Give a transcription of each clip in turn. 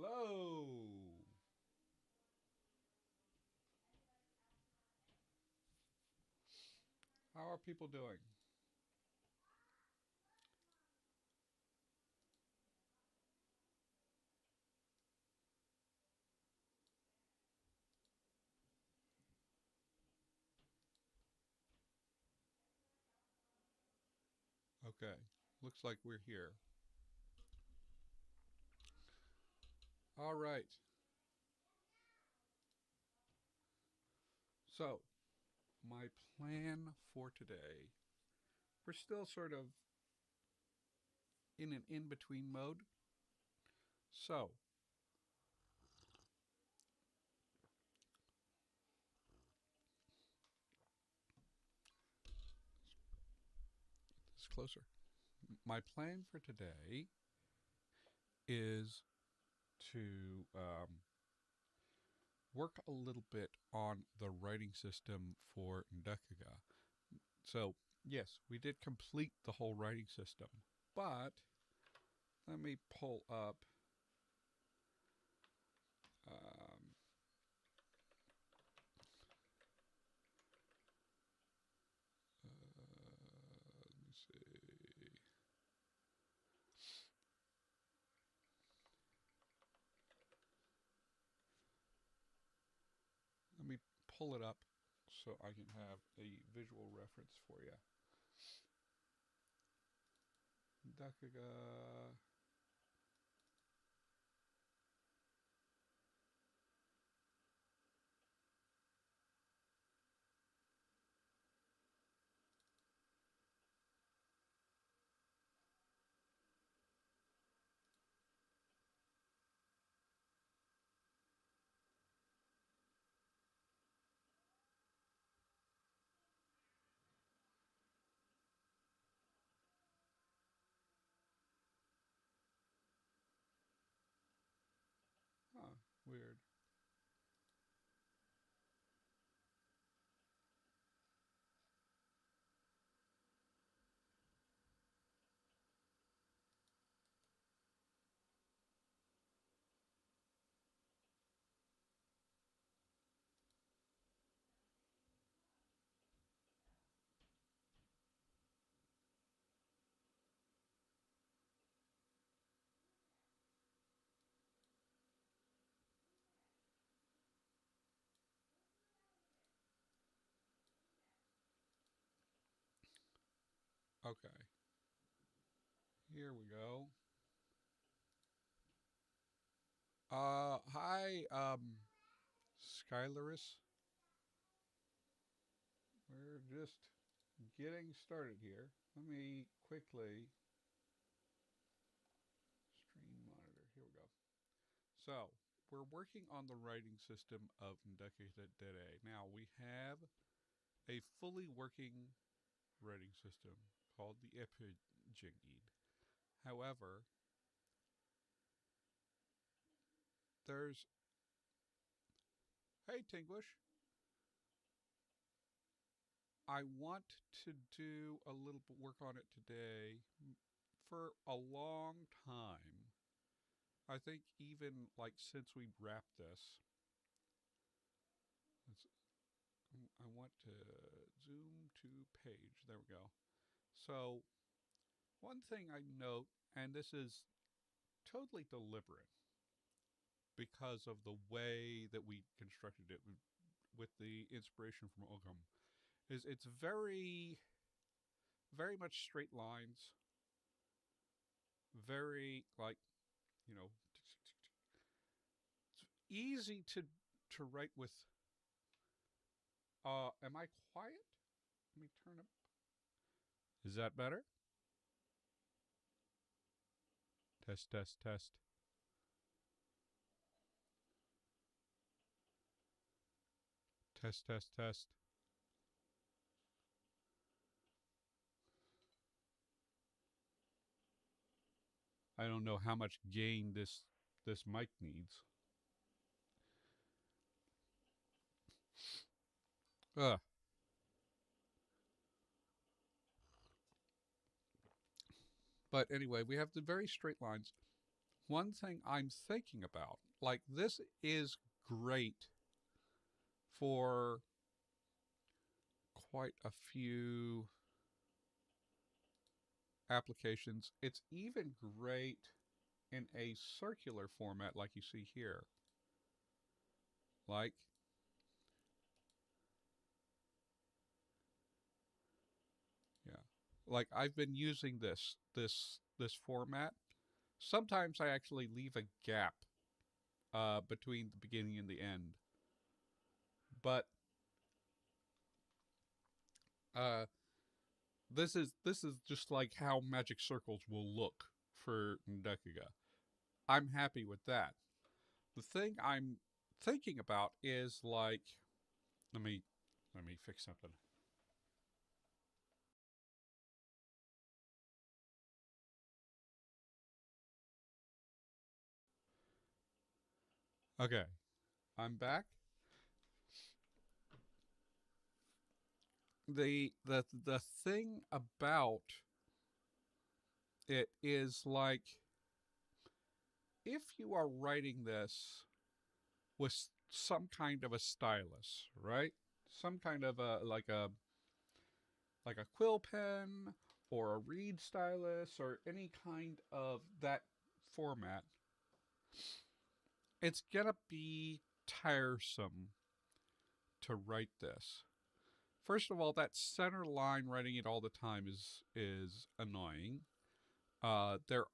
Hello. How are people doing? Okay. Looks like we're here. All right. So, my plan for today, we're still sort of in an in between mode. So, this is closer. My plan for today is to work a little bit on the writing system for Ndăkaga. So, yes, we did complete the whole writing system, but let me pull up. Um, let me see. Let me pull it up so I can have a visual reference for you. Ndăkaga. Huh, weird. Okay, here we go. Hi, Skylaris. We're just getting started here. Let me quickly stream monitor. Here we go. So, we're working on the writing system of Ndăkaga today. Now, we have a fully working writing system called the Epojenggid. However, there's hey Tinglish, I want to do a little bit work on it today for a long time. I think even like since we wrapped this, I want to zoom to page. There we go. So one thing I note, and this is totally deliberate because of the way that we constructed it with the inspiration from Ogum, is it's very much straight lines, very like, you know, it's easy to write with. Am I quiet? Let me turn up. Is that better? Test, test, test. Test, test, test. I don't know how much gain this mic needs. Ugh. But anyway, we have the very straight lines. one thing I'm thinking about, like this is great for quite a few applications. It's even great in a circular format like you see here. Like, yeah, like I've been using this format. Sometimes I actually leave a gap between the beginning and the end. But uh, this is just like how magic circles will look for Ndăkaga. I'm happy with that. The thing I'm thinking about is like, let me fix something. Okay, I'm back. The thing about it is like, if you are writing this with some kind of a stylus, right? Some kind of a like a quill pen or a reed stylus or any kind of that format, it's gonna be tiresome to write this. First of all, that center line writing it all the time is annoying. There's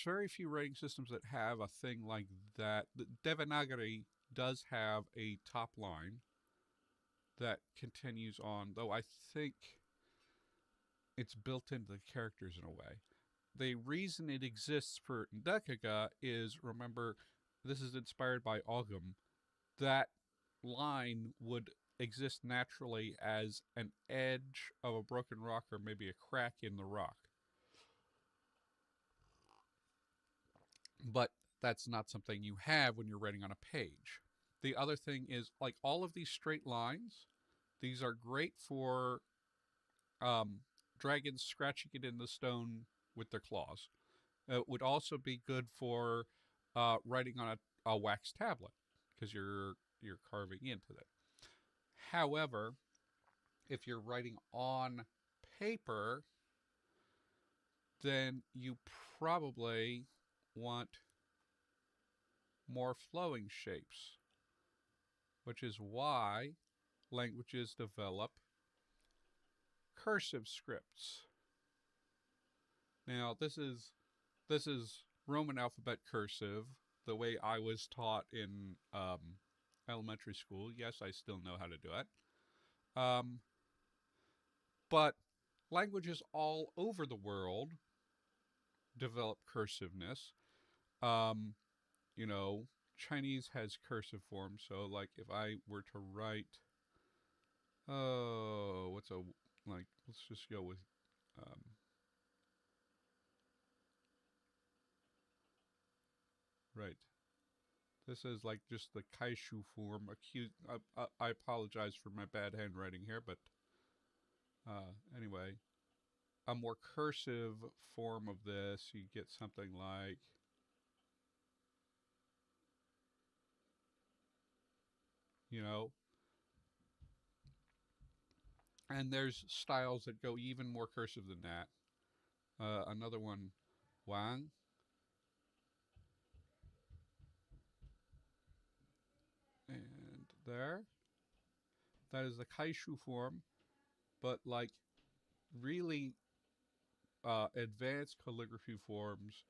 very few writing systems that have a thing like that. The Devanagari does have a top line that continues on, though I think it's built into the characters in a way. The reason it exists for Ndăkaga is, remember, this is inspired by Ogum. That line would exist naturally as an edge of a broken rock or maybe a crack in the rock. But that's not something you have when you're writing on a page. The other thing is, like all of these straight lines, these are great for dragons scratching it in the stone with their claws. It would also be good for writing on a wax tablet because you're carving into it. However, if you're writing on paper, then you probably want more flowing shapes, which is why languages develop cursive scripts. Now, this is Roman alphabet cursive, the way I was taught in elementary school. Yes, I still know how to do it. But languages all over the world develop cursiveness. Um, you know, Chinese has cursive form, so like if I were to write, oh, what's a like? Let's just go with um, right. This is like just the kaishu form. I apologize for my bad handwriting here, but anyway, a more cursive form of this, you get something like, you know, and there's styles that go even more cursive than that. Another one, Wang, and there. That is the kaishu form, but like really advanced calligraphy forms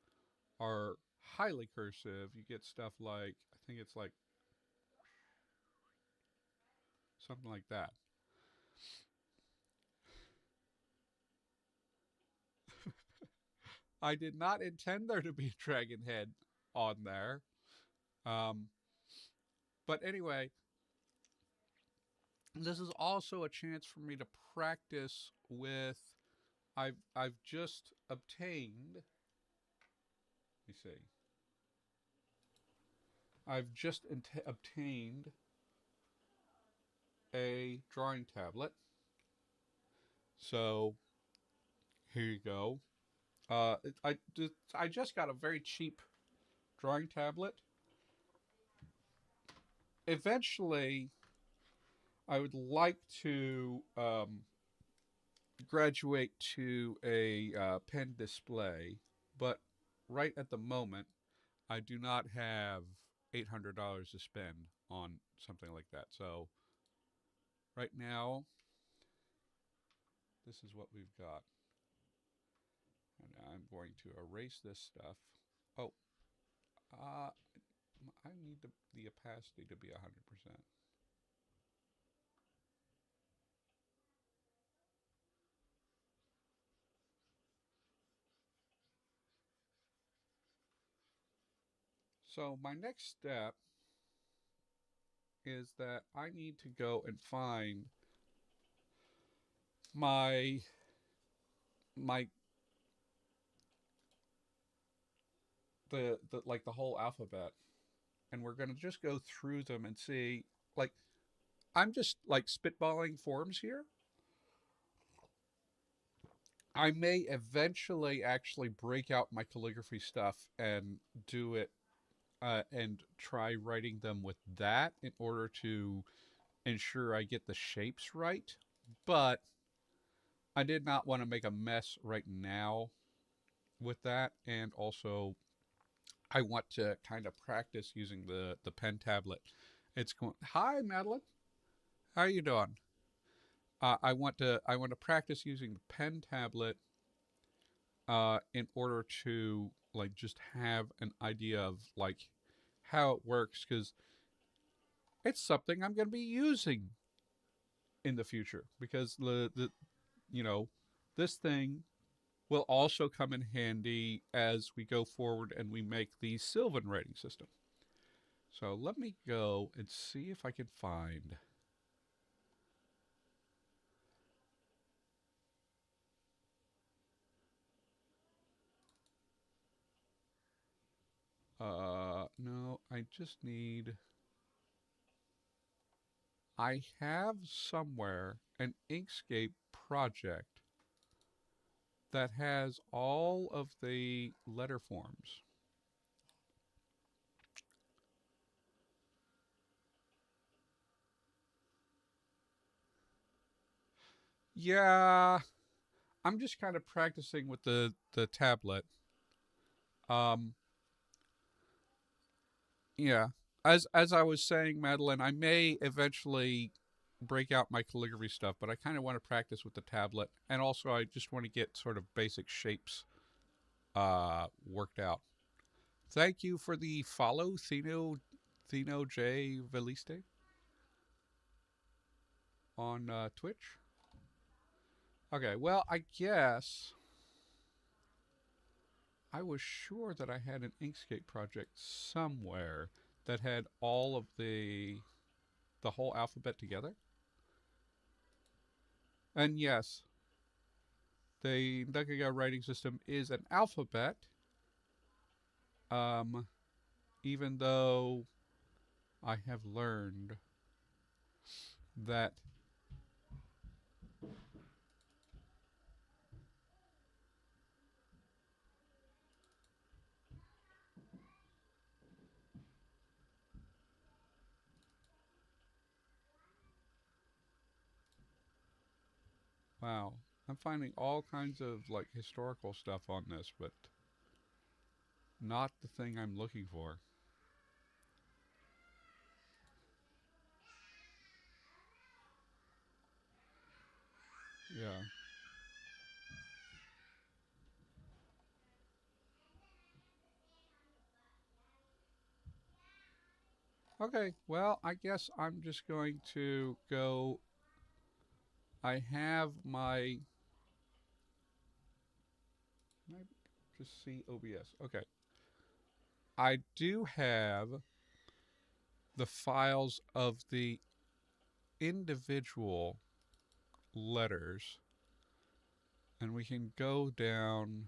are highly cursive. You get stuff like, I think it's like something like that. I did not intend there to be a dragon head on there. Um, but anyway, this is also a chance for me to practice with. I've just obtained. Let me see. I've just obtained a drawing tablet. So here you go. I just got a very cheap drawing tablet. Eventually, I would like to graduate to a pen display, but right at the moment, I do not have $800 to spend on something like that. So right now, this is what we've got. And I'm going to erase this stuff. Oh, I need the opacity to be 100%. So my next step is that I need to go and find my my the like the whole alphabet, and we're going to just go through them and see, like, I'm just like spitballing forms here. I may eventually actually break out my calligraphy stuff and do it and try writing them with that in order to ensure I get the shapes right. But I did not want to make a mess right now with that, and also I want to kind of practice using the pen tablet. It's going. Hi, Madeline. How are you doing? I want to practice using the pen tablet in order to like just have an idea of like how it works, because it's something I'm going to be using in the future, because the you know this thing will also come in handy as we go forward and we make the Sylvan rating system. So let me go and see if I can find. No, I just need. I have somewhere an Inkscape project that has all of the letter forms. Yeah, I'm just kind of practicing with the tablet. Um, yeah, as I was saying, Madeline, I may eventually break out my calligraphy stuff, but I kind of want to practice with the tablet, and also I just want to get sort of basic shapes worked out. Thank you for the follow, Thino J Veliste on Twitch. Okay, well, I guess I was sure that I had an Inkscape project somewhere that had all of the whole alphabet together. And yes, the Ndăkaga writing system is an alphabet. Um, Even though I have learned that wow, I'm finding all kinds of like historical stuff on this, but not the thing I'm looking for. Yeah. Okay, well, I guess I'm just going to go. I have my. Can I just see OBS? Okay. I do have the files of the individual letters, and we can go down.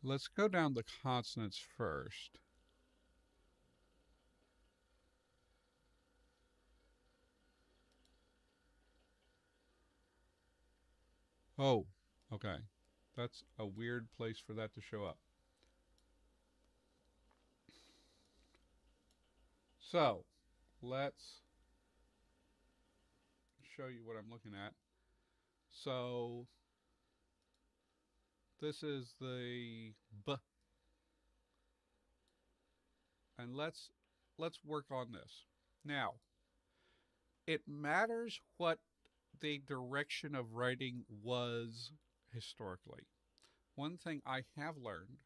Let's go down the consonants first. Oh, okay. That's a weird place for that to show up. So, let's show you what I'm looking at. So, this is the B, and let's work on this. Now, it matters what the direction of writing was historically. One thing I have learned,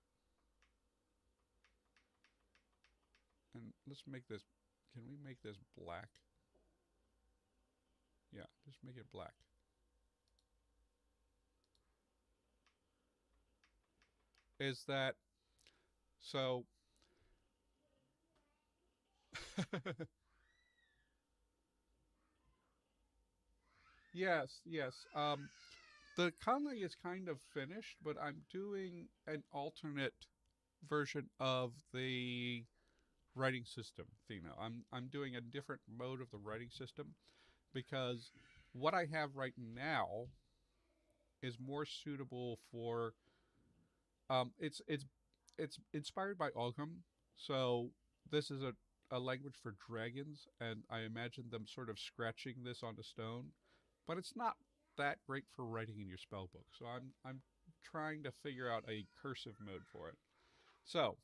and let's make this, can we make this black? Yeah, just make it black. Is that so? Yes, yes. The Conley is kind of finished, but I'm doing an alternate version of the writing system theme now. I'm doing a different mode of the writing system because what I have right now is more suitable for it's inspired by Ogham. So this is a language for dragons, and I imagine them sort of scratching this onto stone. But it's not that great for writing in your spell book. So I'm trying to figure out a cursive mode for it. So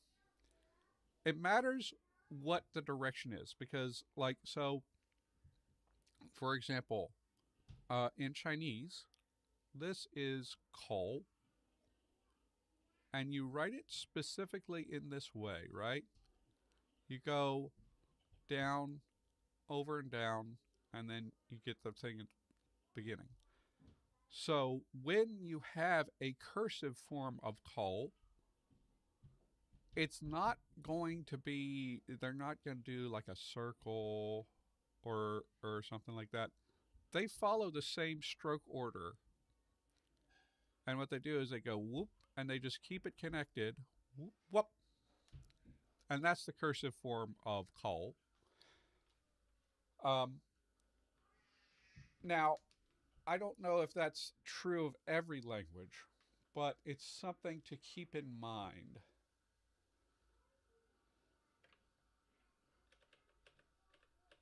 it matters what the direction is because, like, so for example, in Chinese, this is call, and you write it specifically in this way, right? You go down, over and down, and then you get the thing at the beginning. So when you have a cursive form of call, it's not going to be, they're not going to do like a circle or something like that. They follow the same stroke order. And what they do is they go whoop and they just keep it connected. Whoop, whoop. And that's the cursive form of call. Um, Now, I don't know if that's true of every language, but it's something to keep in mind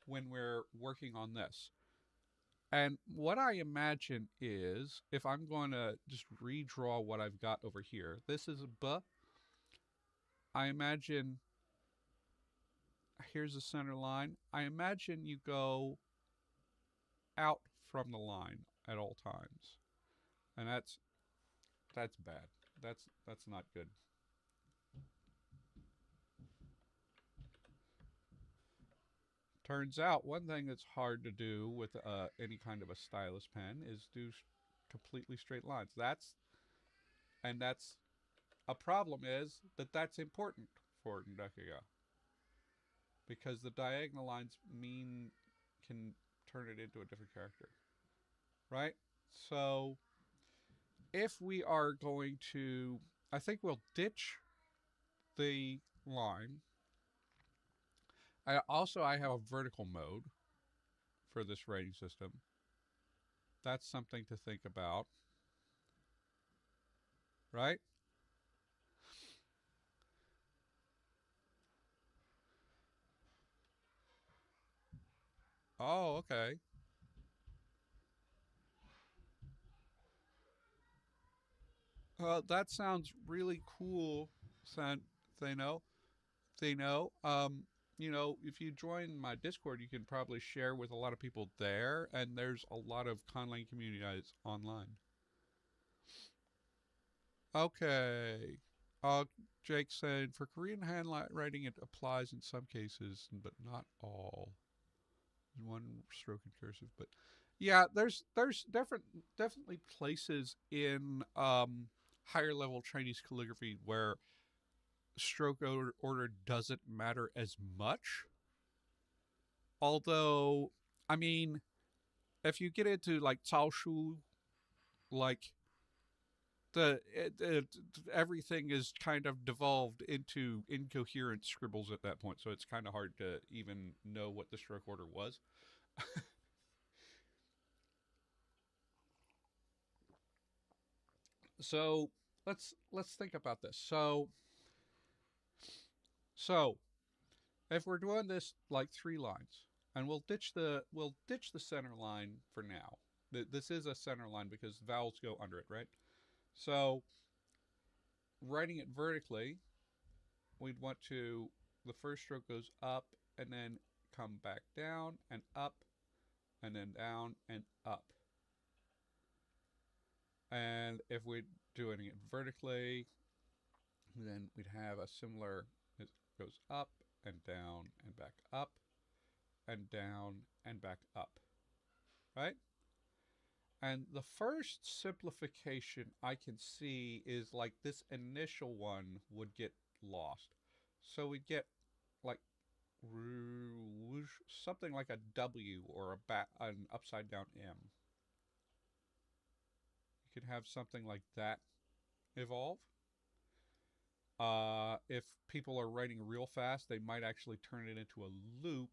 when we're working on this. And what I imagine is, if I'm going to just redraw what I've got over here, this is a B. I imagine here's the center line. I imagine you go out from the line at all times. And that's bad. That's not good. Turns out one thing that's hard to do with any kind of a stylus pen is do completely straight lines. That's a problem is that that's important for Ndăkaga because the diagonal lines mean can turn it into a different character, right? So if we are going to, I think we'll ditch the line. I have a vertical mode for this rating system. That's something to think about, right? Oh, okay. That sounds really cool, San Thano. Thano. If you join my Discord, you can probably share with a lot of people there, and there's a lot of Conlang communities online. Okay. Uh, Jake said for Korean handwriting, it applies in some cases, but not all. One stroke in cursive, but yeah, there's definitely places in higher level Chinese calligraphy where stroke order doesn't matter as much. Although, I mean, if you get into like Cao Shu, like everything is kind of devolved into incoherent scribbles at that point, so it's kind of hard to even know what the stroke order was. So let's think about this. So if we're doing this like 3 lines, and we'll ditch the center line for now. This is a center line because vowels go under it, right? So writing it vertically, we'd want to, the first stroke goes up and then come back down and up and then down and up. And if we're doing it vertically, then we'd have a similar, it goes up and down and back up and down and back up, right? And the first simplification I can see is like this initial one would get lost. So we'd get like something like a W or an upside down M. You could have something like that evolve. If people are writing real fast, they might actually turn it into a loop.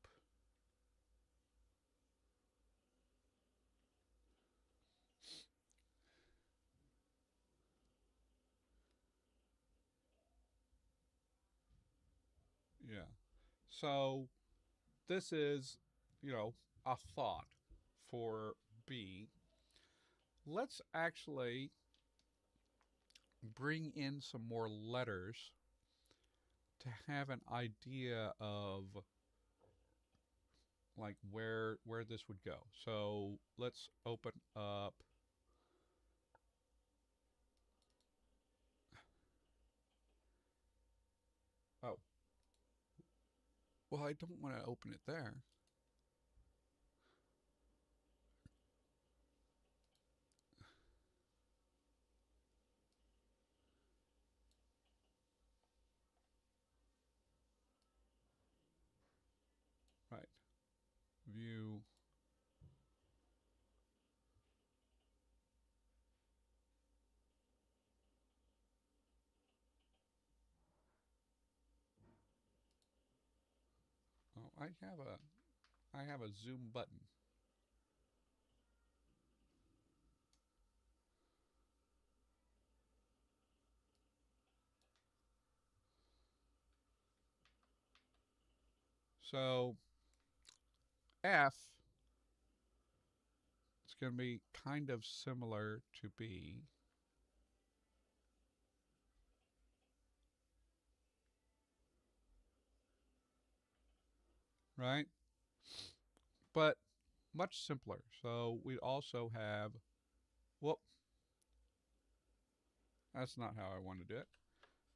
Yeah. So this is, a thought for B. Let's actually bring in some more letters to have an idea of like where this would go. So let's open up. Oh, well, I don't want to open it there. Right. View. Oh, I have a zoom button. So F is going to be kind of similar to B. Right? But much simpler. So we also have, whoop, that's not how I want to do it.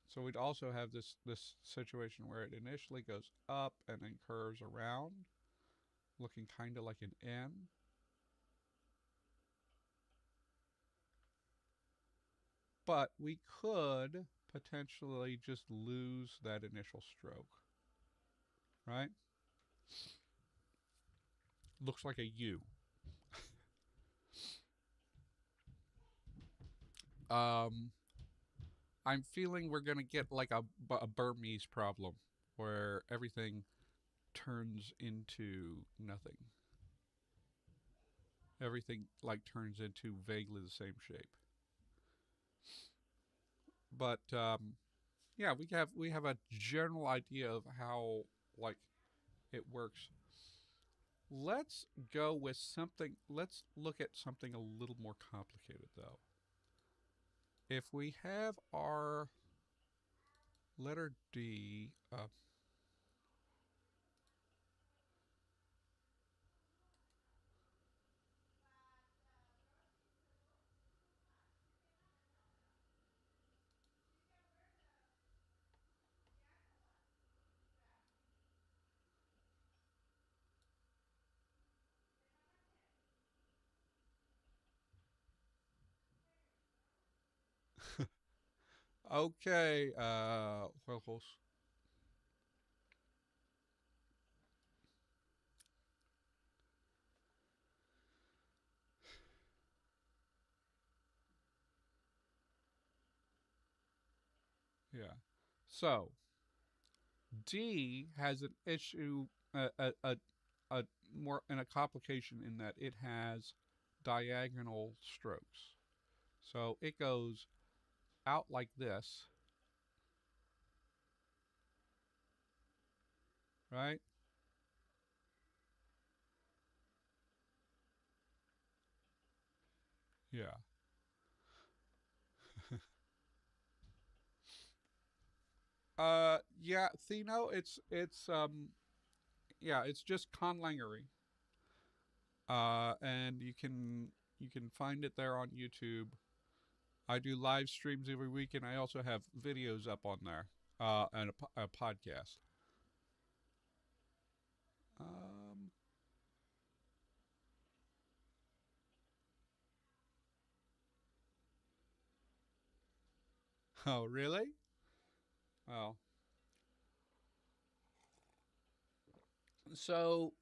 So we'd also have this situation where it initially goes up and then curves around, looking kind of like an N. But we could potentially just lose that initial stroke, right? Looks like a U. Um, I'm feeling we're going to get like a Burmese problem where everything turns into nothing. Everything like turns into vaguely the same shape. But yeah, we have a general idea of how like it works. Let's go with something. Let's look at something a little more complicated though. If we have our letter D, okay, well, yeah. So D has an issue, a more and a complication in that it has diagonal strokes. So it goes out like this, right? Yeah. Yeah, Thino, yeah, it's just conlangery. And you can find it there on YouTube. I do live streams every week, and I also have videos up on there, and a podcast. Um, oh, really? Well, so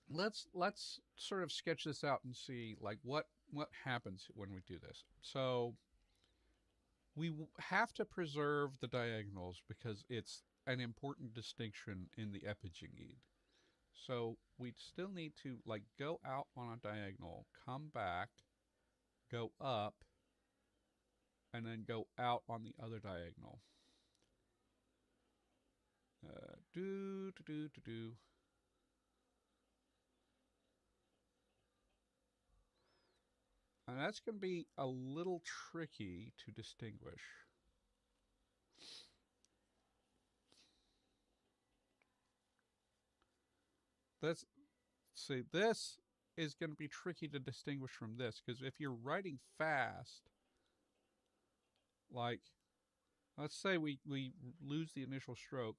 let's sort of sketch this out and see like what happens when we do this. So we have to preserve the diagonals because it's an important distinction in the Epojenggid. So we still need to like go out on a diagonal, come back, go up, and then go out on the other diagonal. Do. And that's going to be a little tricky to distinguish. Let's see, this is going to be tricky to distinguish from this because if you're writing fast, like let's say we lose the initial stroke,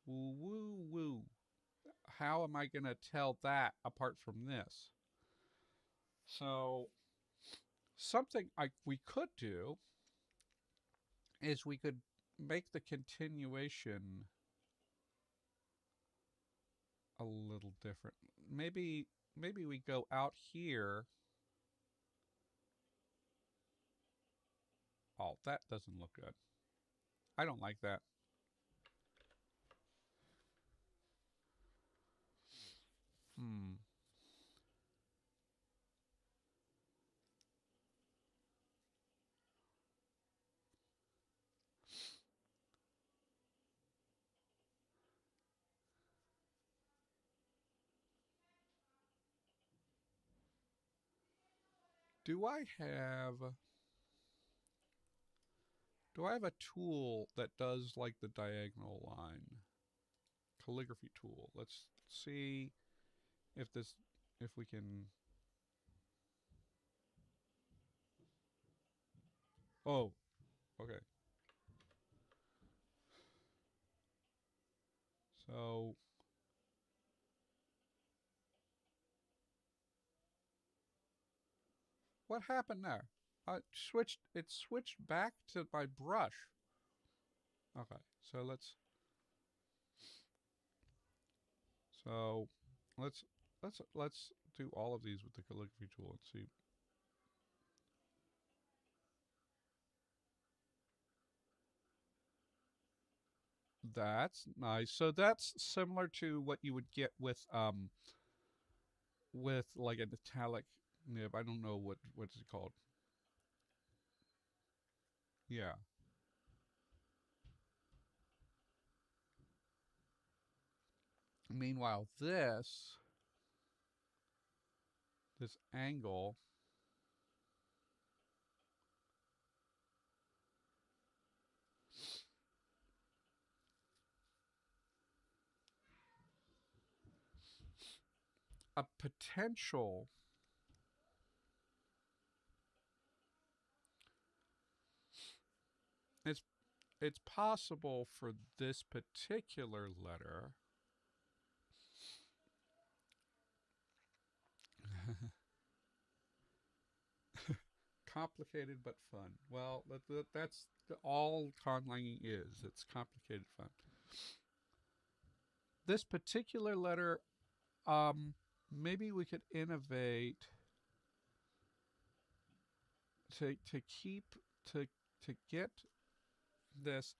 woo woo woo. How am I going to tell that apart from this? So something we could do is we could make the continuation a little different. Maybe we go out here. Oh, that doesn't look good. I don't like that. Hmm. Do I have do I have a tool that does like the diagonal line? Calligraphy tool. Let's see if this if we can. Oh, okay. So what happened there? It switched back to my brush. Okay, so so let's let's do all of these with the calligraphy tool and see. That's nice. So that's similar to what you would get with like an italic nib. I don't know what's it called. Yeah. Meanwhile, this angle, a potential. It's it's possible for this particular letter. Complicated but fun. Well, that's all conlanging is. It's complicated fun. This particular letter, maybe we could innovate to keep to to get this,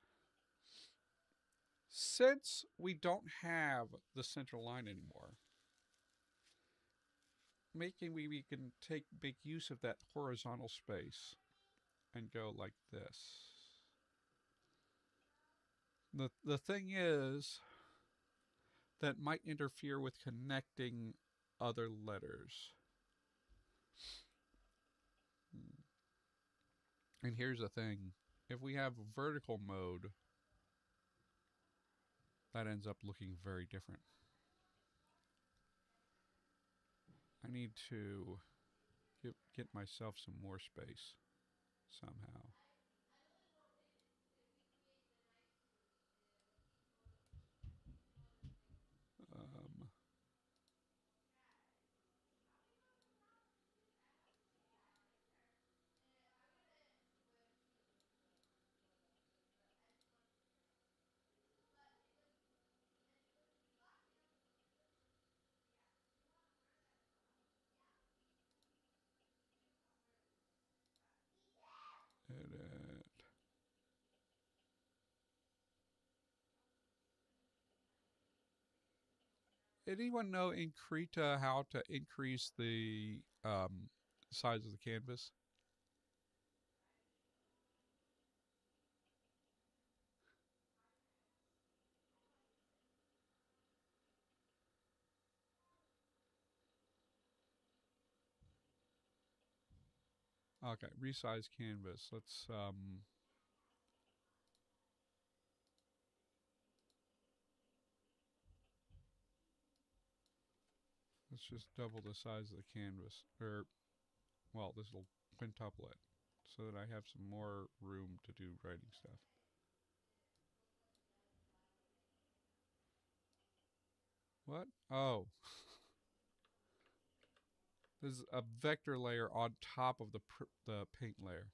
since we don't have the central line anymore. we can take big use of that horizontal space and go like this. The thing is that might interfere with connecting other letters. And here's the thing. If we have vertical mode, that ends up looking very different. I need to get myself some more space somehow. Um, edit. Anyone know in Krita how to increase the size of the canvas? Okay, resize canvas. Let's just double the size of the canvas, or well, this will quintuple it, so that I have some more room to do writing stuff. What? Oh, this is a vector layer on top of the paint layer.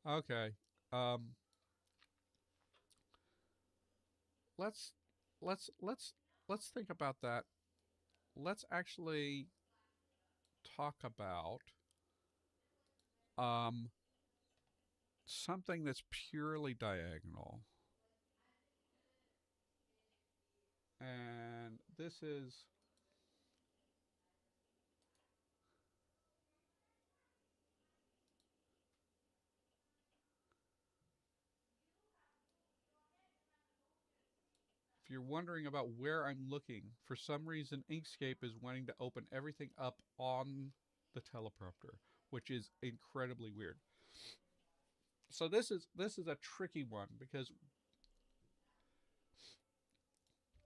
Okay. Um, let's let's let's let's think about that. Let's actually talk about um, something that's purely diagonal. And this is if you're wondering about where I'm looking, for some reason Inkscape is wanting to open everything up on the teleprompter, which is incredibly weird. So this is a tricky one because,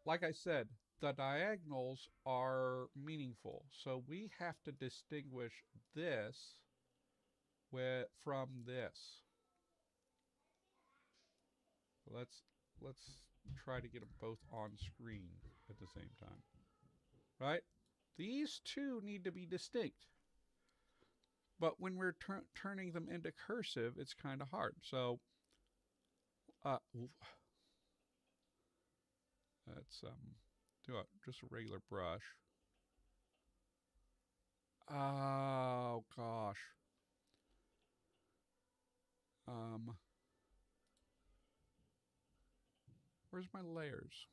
like I said, the diagonals are meaningful. So we have to distinguish this from this. Let's try to get them both on screen at the same time. Right? These two need to be distinct. But when we're turning them into cursive, it's kind of hard. So let's do just a regular brush. Oh gosh. Where's my layers?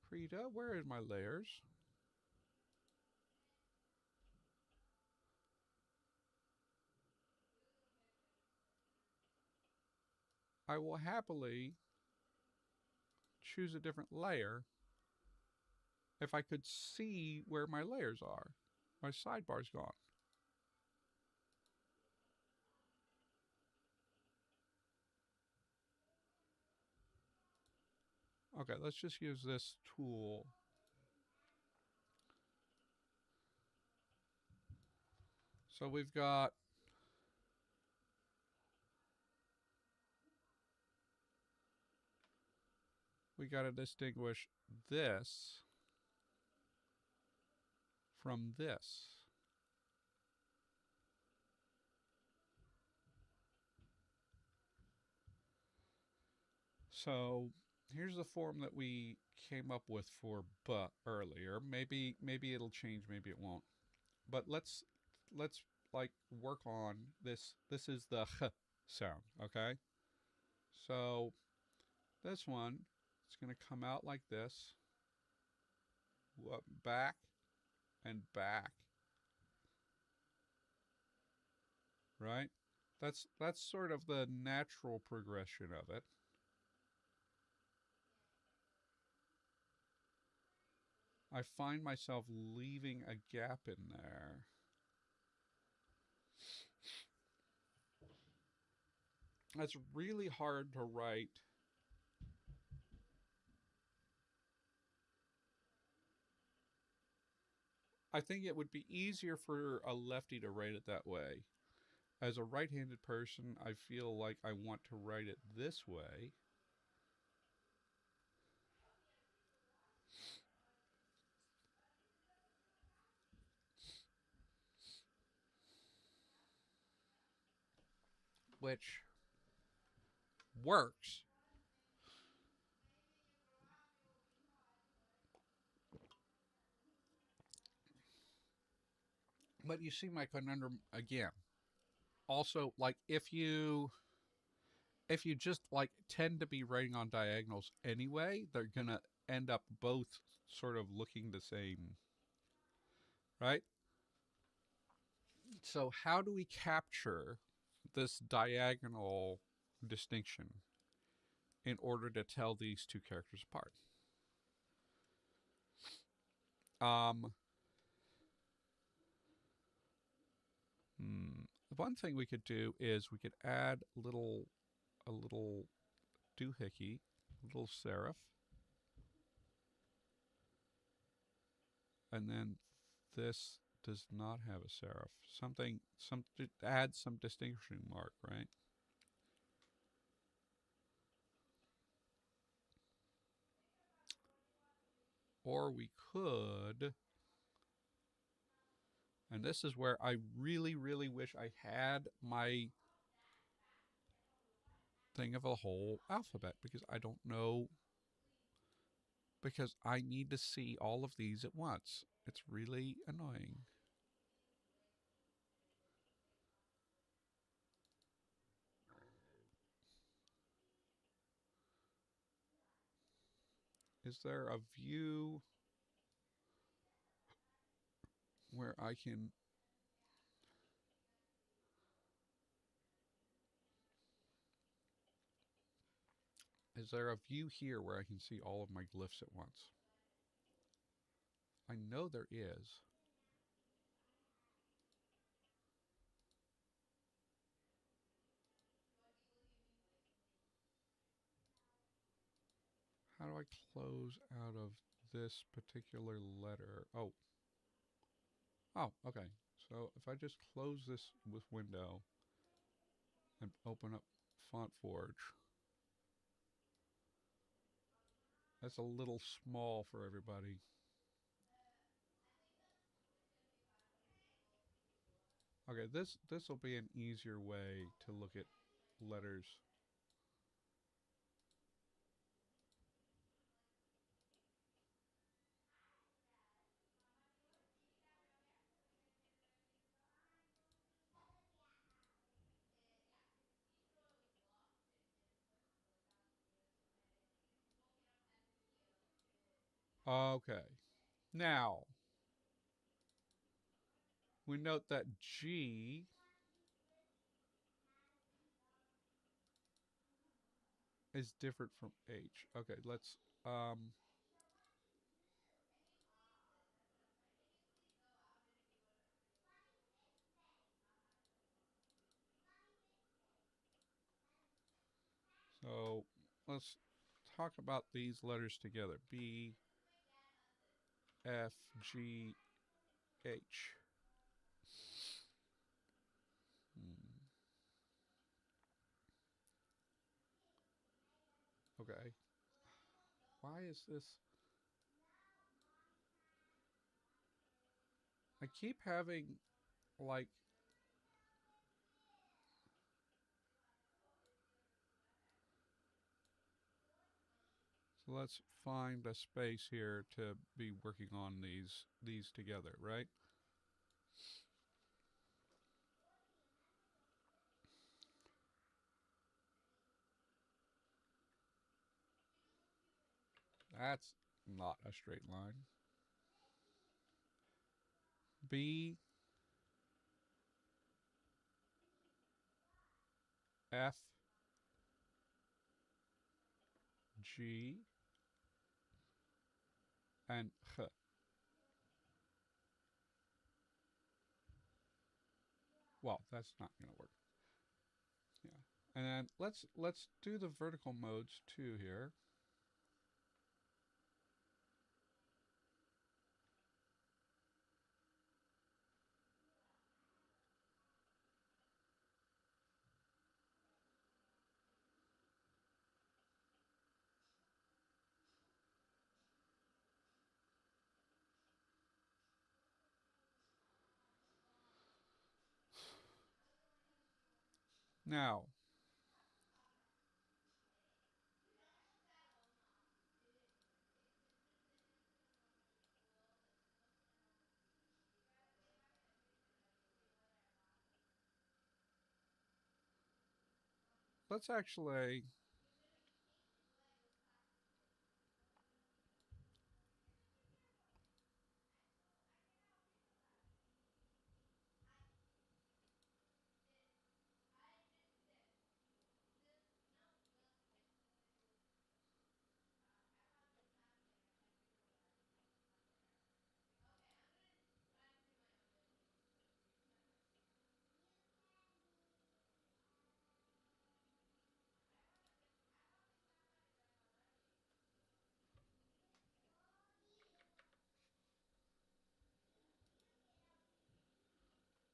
Krita, where is my layers? I will happily choose a different layer if I could see where my layers are. My sidebar's gone. Okay, let's just use this tool. So we've got to distinguish this from this. So here's the form that we came up with for "but" earlier. Maybe it'll change, maybe it won't. But let's like work on this. This is the "h" sound, okay? So this one is going to come out like this. back and back, right? That's sort of the natural progression of it. I find myself leaving a gap in there. It's really hard to write. I think it would be easier for a lefty to write it that way. As a right-handed person, I feel like I want to write it this way. Which works. But you see my conundrum again. Also, like if you just like tend to be writing on diagonals anyway, they're gonna end up both sort of looking the same, right? So how do we capture this diagonal distinction in order to tell these two characters apart? One thing we could do is we could add a little doohickey, a little serif, and then this does not have a serif. Add some distinguishing mark, right? Or we could, and this is where I really, really wish I had my thing of a whole alphabet, because I don't know, because I need to see all of these at once. It's really annoying. Is there a view where I can... Is there a view here where I can see all of my glyphs at once? I know there is. How do I close out of this particular letter? Oh. Oh, okay. So if I just close this with window and open up Font Forge, that's a little small for everybody. Okay, this will be an easier way to look at letters. Okay. Now, we note that G is different from H. Okay, let's so let's talk about these letters together. B, F, G, H. Okay. Why is this? I keep having, like... So let's find a space here to be working on these together, right? That's not a straight line. B, F, G, and H. Well, that's not going to work. Yeah. And then let's do the vertical modes too here. Now, let's actually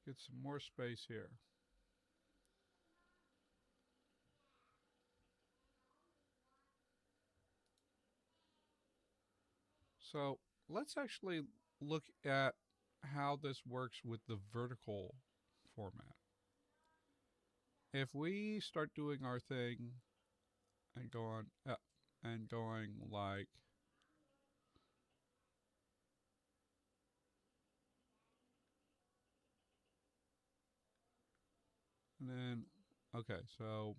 get some more space here. So let's actually look at how this works with the vertical format. If we start doing our thing and going like and then okay, so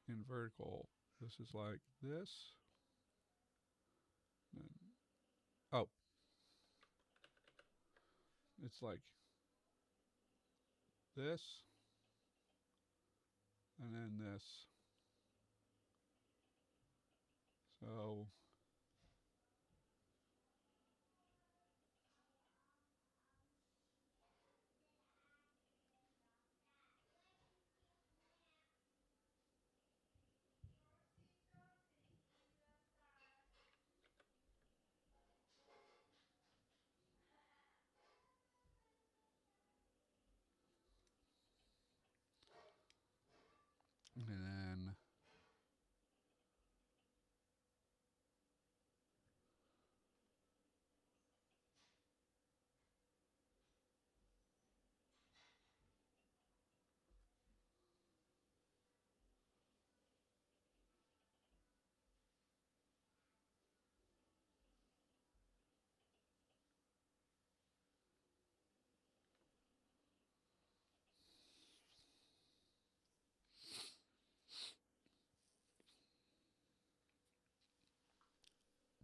in vertical this is like this. And, oh, it's like this and then this. So and then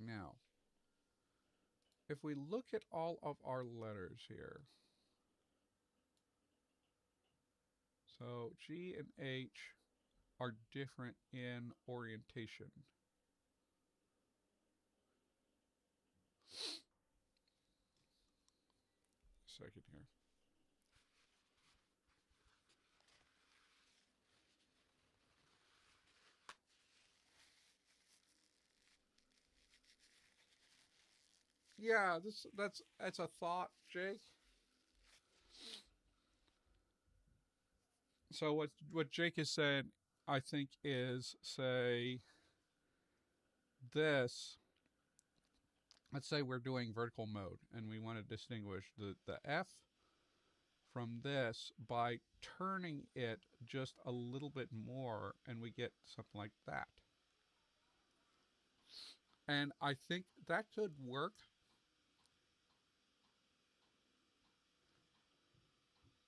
now if we look at all of our letters here, so G and H are different in orientation. Second here. Yeah, that's a thought, Jake. So what Jake is saying, I think, is say this. Let's say we're doing vertical mode, and we want to distinguish the F from this by turning it just a little bit more, and we get something like that. And I think that could work.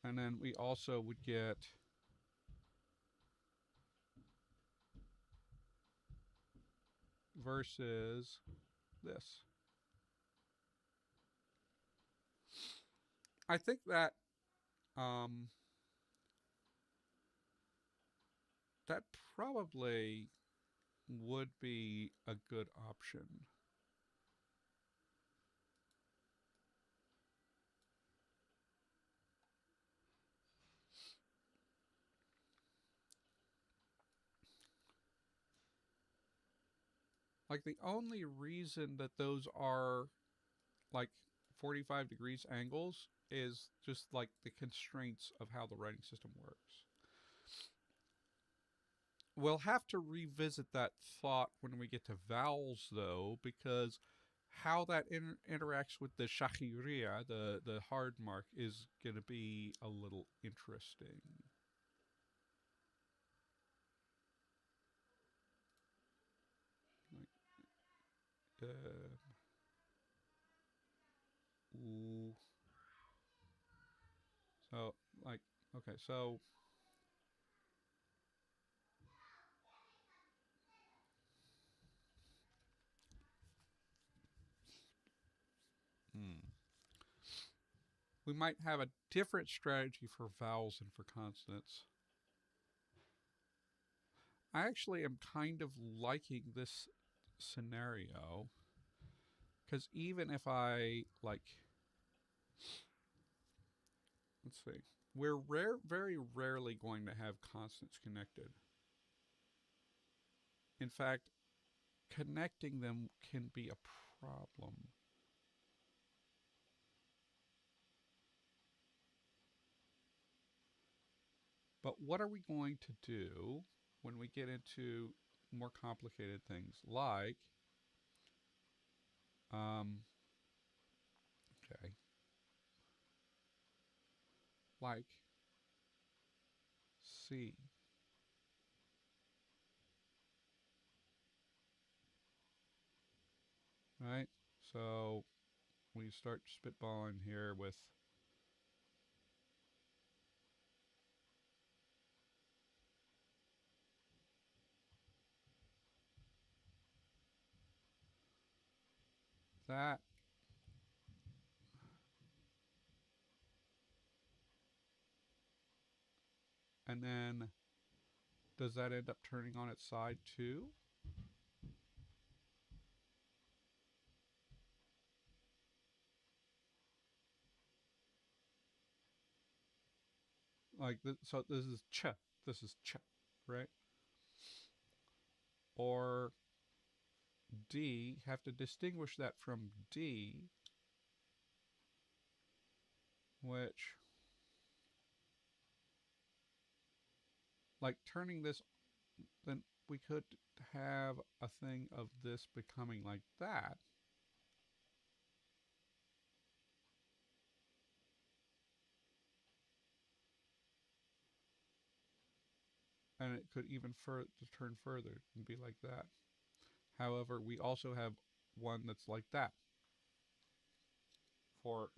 And then we also would get versus this. I think that um, that probably would be a good option. Like the only reason that those are like 45 degrees angles is just like the constraints of how the writing system works. We'll have to revisit that thought when we get to vowels, though, because how that interacts with the shachiria, the hard mark, is going to be a little interesting. Like, ooh. So, like, okay, so. Hmm. We might have a different strategy for vowels and for consonants. I actually am kind of liking this scenario because even if I like, let's see, we're very rarely going to have consonants connected. In fact, connecting them can be a problem. But what are we going to do when we get into more complicated things like, okay, like C, right? So we start spitballing here with that. And then does that end up turning on its side too? Like, so this is ch, this is ch, right? Or D, have to distinguish that from D, which, like turning this, then we could have a thing of this becoming like that. And it could even turn further and be like that. However, we also have one that's like that for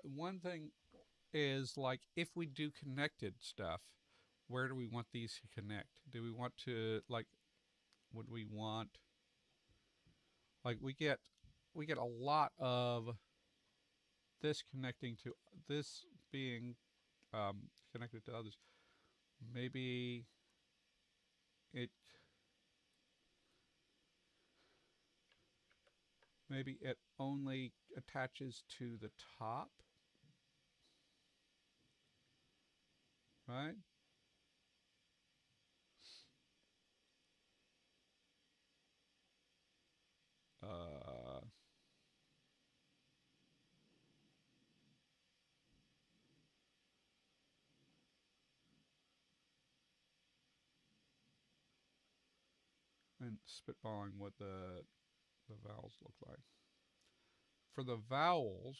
one thing is like if we do connected stuff, where do we want these to connect? Do we want to like would we want like we get a lot of this connecting to this being connected to others. Maybe it maybe it only attaches to the top, right? Uh, and spitballing what the vowels look like. For the vowels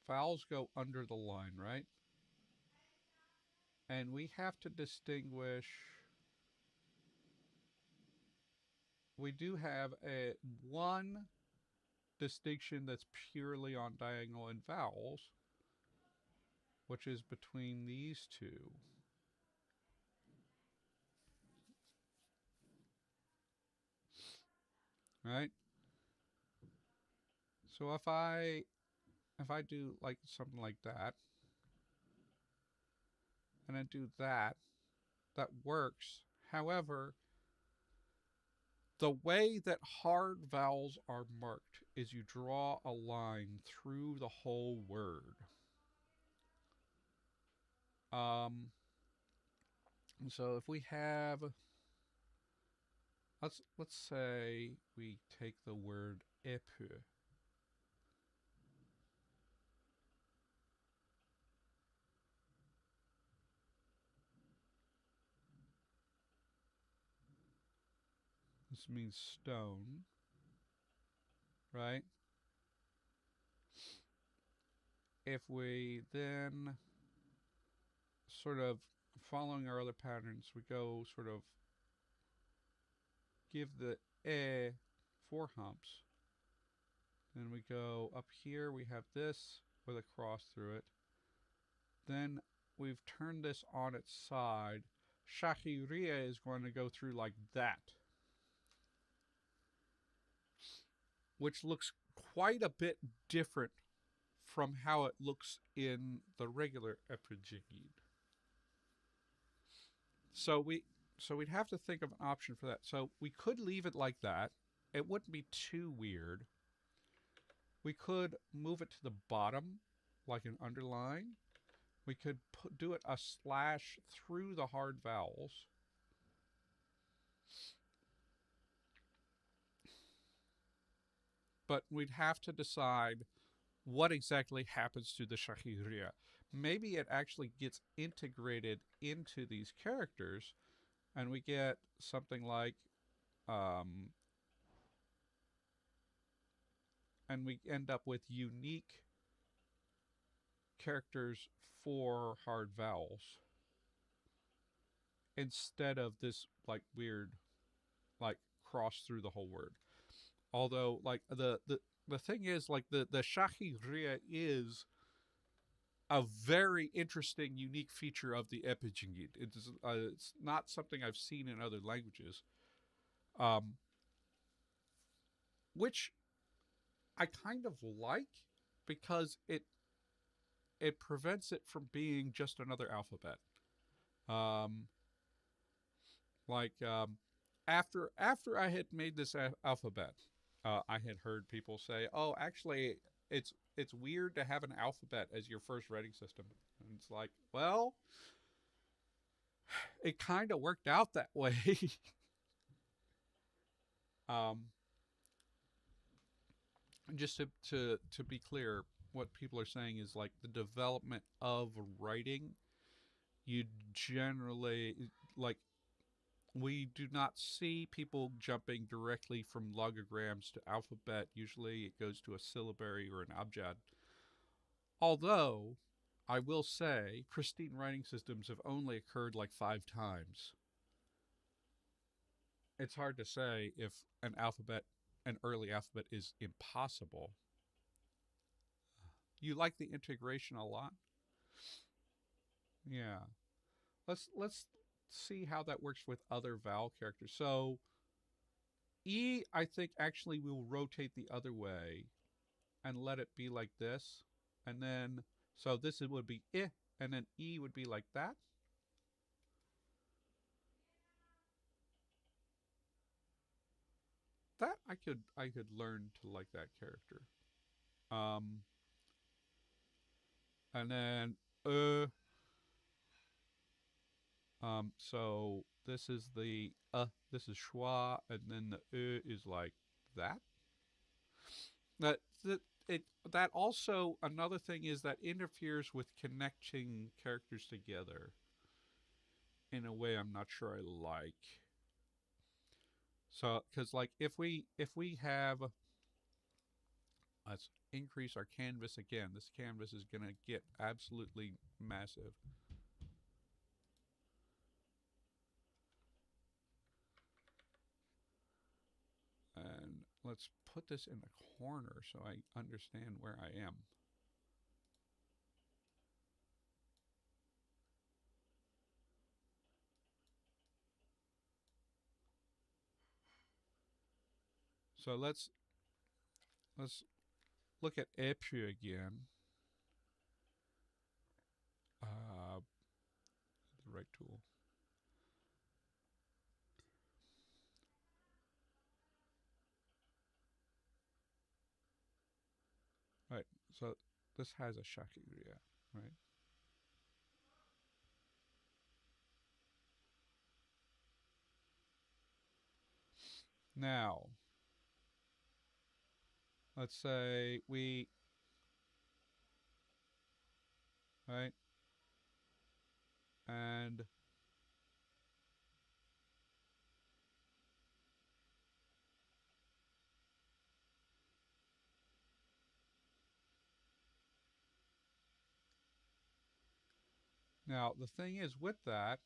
vowels go under the line, right? And we have to distinguish. We do have a one distinction that's purely on diagonal and vowels, which is between these two. right? So if I do like something like that, and I do that, that works. However, the way that hard vowels are marked is you draw a line through the whole word. So if we have, let's say we take the word épée. This means stone, right? If we then sort of following our other patterns, we go sort of give the four humps. Then we go up here, we have this with a cross through it. Then we've turned this on its side. Shachiria is going to go through like that, which looks quite a bit different from how it looks in the regular Epojenggid. So we'd have to think of an option for that. So we could leave it like that. It wouldn't be too weird. We could move it to the bottom, like an underline. We could do it a slash through the hard vowels. But we'd have to decide what exactly happens to the shahiria. Maybe it actually gets integrated into these characters, and we get something like, and we end up with unique characters for hard vowels instead of this like weird like cross through the whole word. Although like the thing is like the shahiria is a very interesting, unique feature of the Epojenggid. It's not something I've seen in other languages, which I kind of like because it prevents it from being just another alphabet. Um, after I had made this alphabet, I had heard people say, "Oh, actually, it's weird to have an alphabet as your first writing system." And it's like, well, it kind of worked out that way. um, just to be clear, what people are saying is like the development of writing. You generally like we do not see people jumping directly from logograms to alphabet. Usually it goes to a syllabary or an abjad. Although, I will say, pristine writing systems have only occurred like 5 times. It's hard to say if an early alphabet, is impossible. You like the integration a lot? Yeah. Let's see how that works with other vowel characters. So E, I think actually will rotate the other way and let it be like this. And then, so this would be I, and then E would be like that. That I could learn to like that character. Um, and then so this is the this is schwa, and then the is like that. That it that also another thing is that interferes with connecting characters together in a way I'm not sure I like. So because like if we have let's increase our canvas again. This canvas is going to get absolutely massive. And let's put this in the corner so I understand where I am. So let's look at Epojenggid. The right tool. Right. So this has a shakigriya, right? Now, let's say we, right? And now the thing is with that,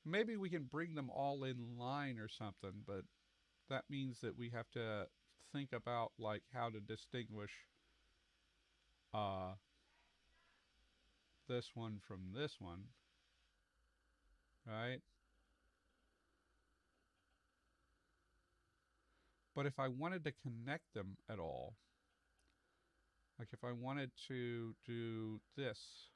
maybe we can bring them all in line or something, but that means that we have to think about like how to distinguish uh, this one from this one, right? But if I wanted to connect them at all, like if I wanted to do this,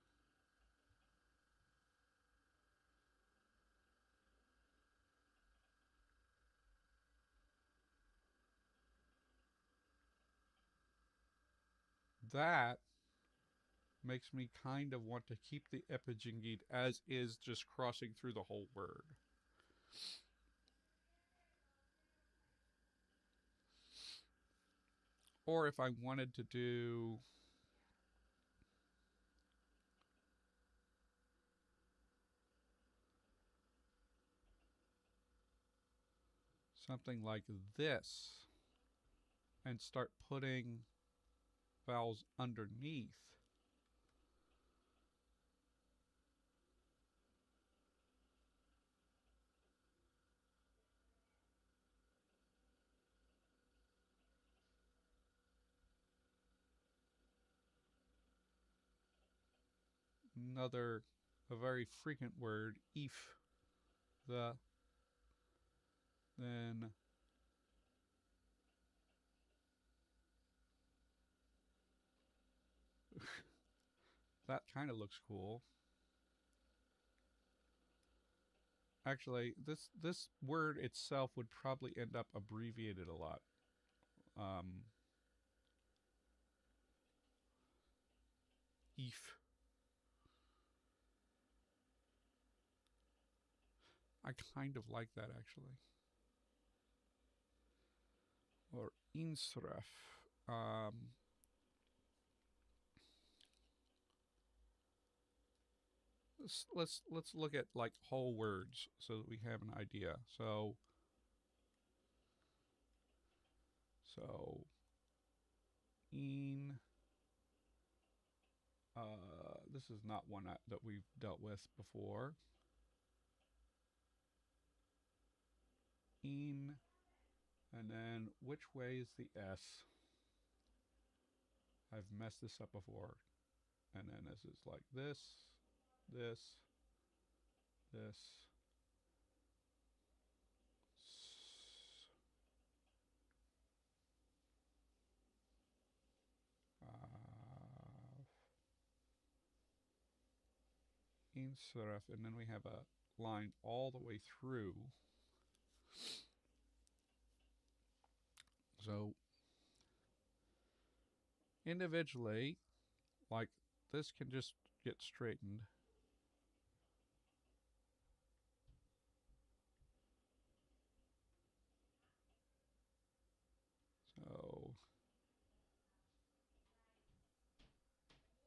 that makes me kind of want to keep the Epojenggid as is, just crossing through the whole word. Or if I wanted to do something like this and start putting vowels underneath, a very frequent word, if, then that kind of looks cool. Actually, this word itself would probably end up abbreviated a lot. If. I kind of like that actually. Or insref. Let's look at like whole words so that we have an idea. So in this is not one that we've dealt with before. In, and then which way is the S? I've messed this up before. And then this is like this, this, this. Insref, and then we have a line all the way through. So individually, like this can just get straightened. So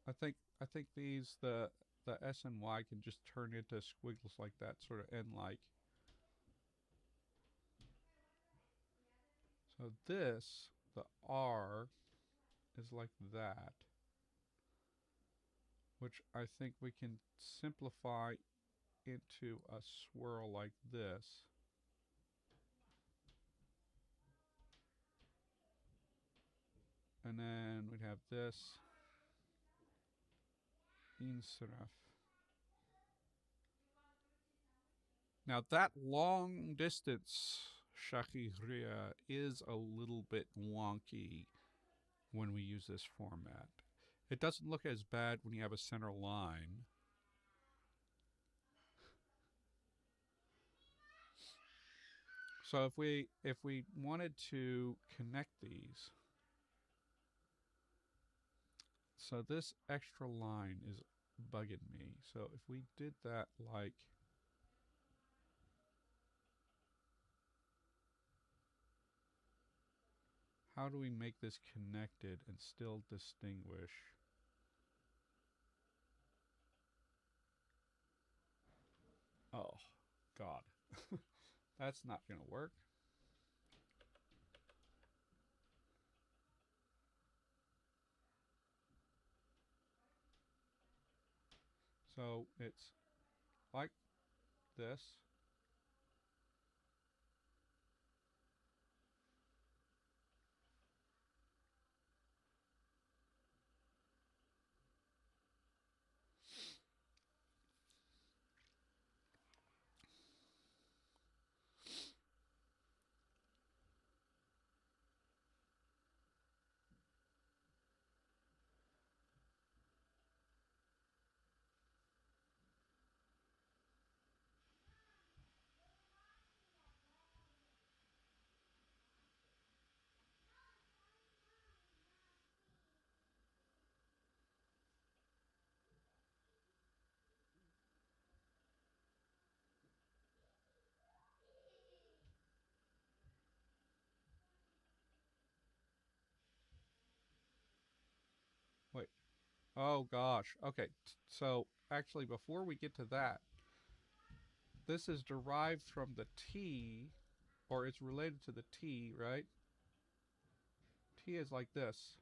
I think these the S and Y can just turn into squiggles like that, sort of end like. So this, the R, is like that, which I think we can simplify into a swirl like this. And then we'd have this, insref. Now that long distance Shakiria is a little bit wonky when we use this format. It doesn't look as bad when you have a center line. So if we wanted to connect these, so this extra line is bugging me. So if we did that like, how do we make this connected and still distinguish? Oh, God. That's not going to work. So it's like this. Wait. Oh, gosh. Okay. So actually, before we get to that, this is derived from the T, or it's related to the T, right? T is like this.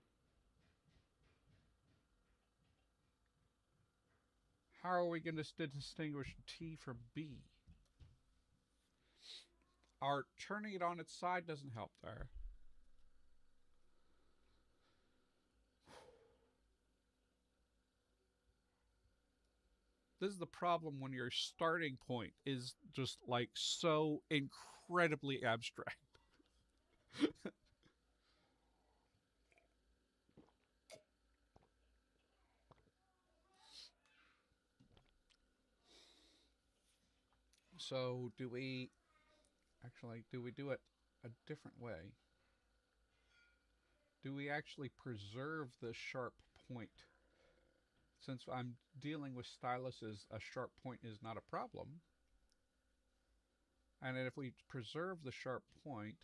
How are we going to distinguish T from B? Our turning it on its side doesn't help there. This is the problem when your starting point is just like so incredibly abstract. So do we do it a different way? Do we actually preserve the sharp point? Since I'm dealing with styluses, a sharp point is not a problem. And if we preserve the sharp point,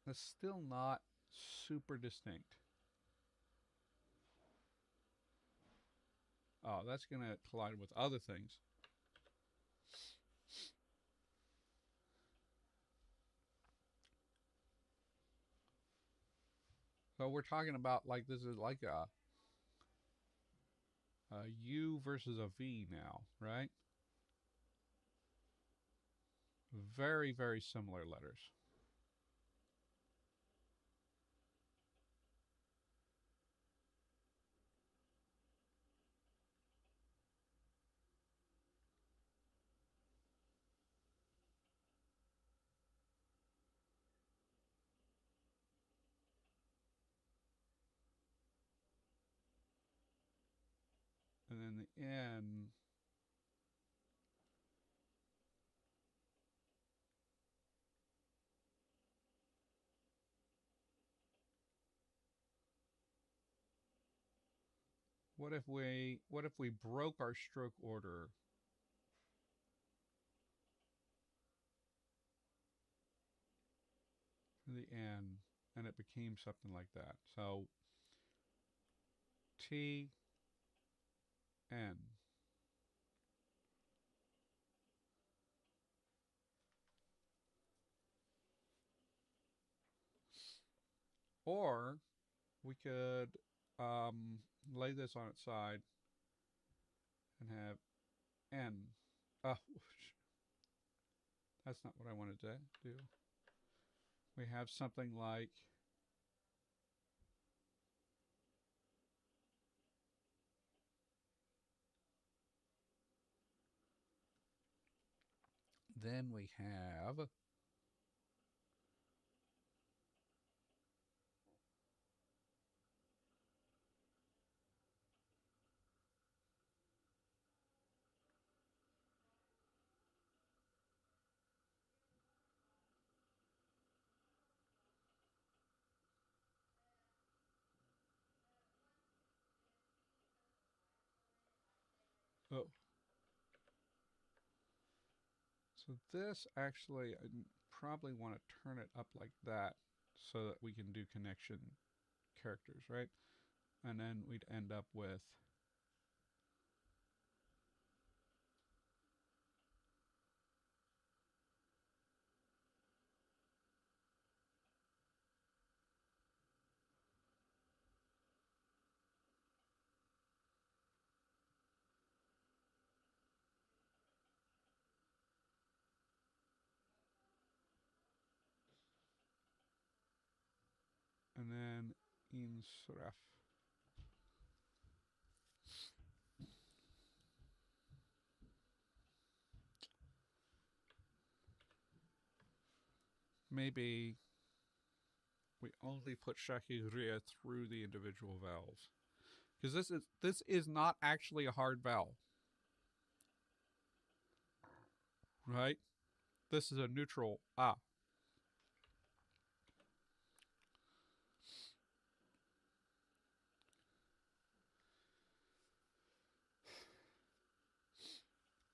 it's still not super distinct. Oh, that's going to collide with other things. So we're talking about like this is like a U versus a V now, right? Very, very similar letters. And then the N, what if we broke our stroke order? The N, and it became something like that. So T N. Or we could lay this on its side and have N. Oh, that's not what I wanted to do. We have something like then we have oh. So this actually, I probably want to turn it up like that so that we can do connection characters, right? And then we'd end up with and then insref. Maybe we only put shakiria through the individual vowels. Because this is not actually a hard vowel, right? This is a neutral ah.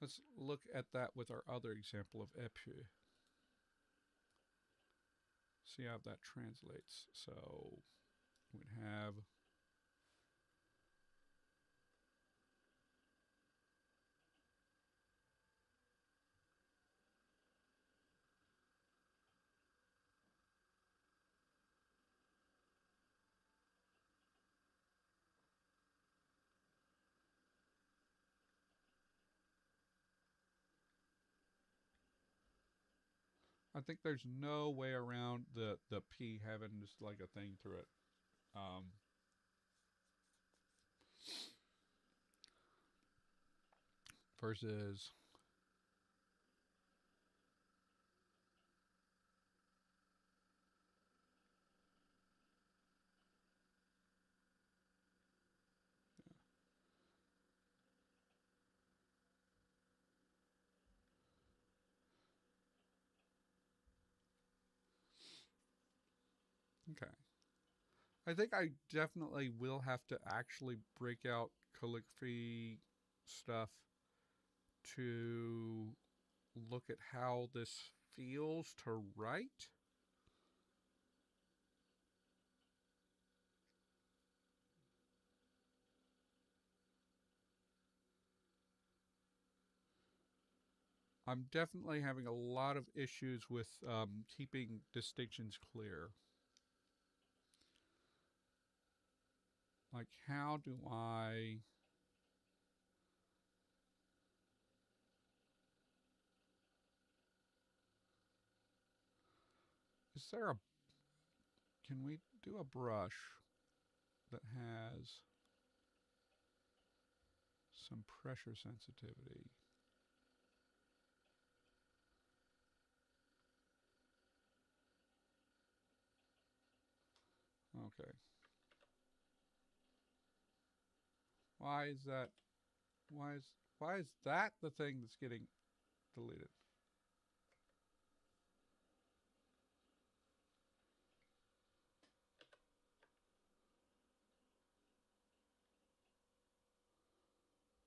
Let's look at that with our other example of epu. See how that translates. So we'd have I think there's no way around the P having just like a thing through it. Versus okay. I think I definitely will have to actually break out calligraphy stuff to look at how this feels to write. I'm definitely having a lot of issues with keeping distinctions clear. Like, how do I... Is there a... Can we do a brush that has some pressure sensitivity? Okay. Why is that? Why is that the thing that's getting deleted?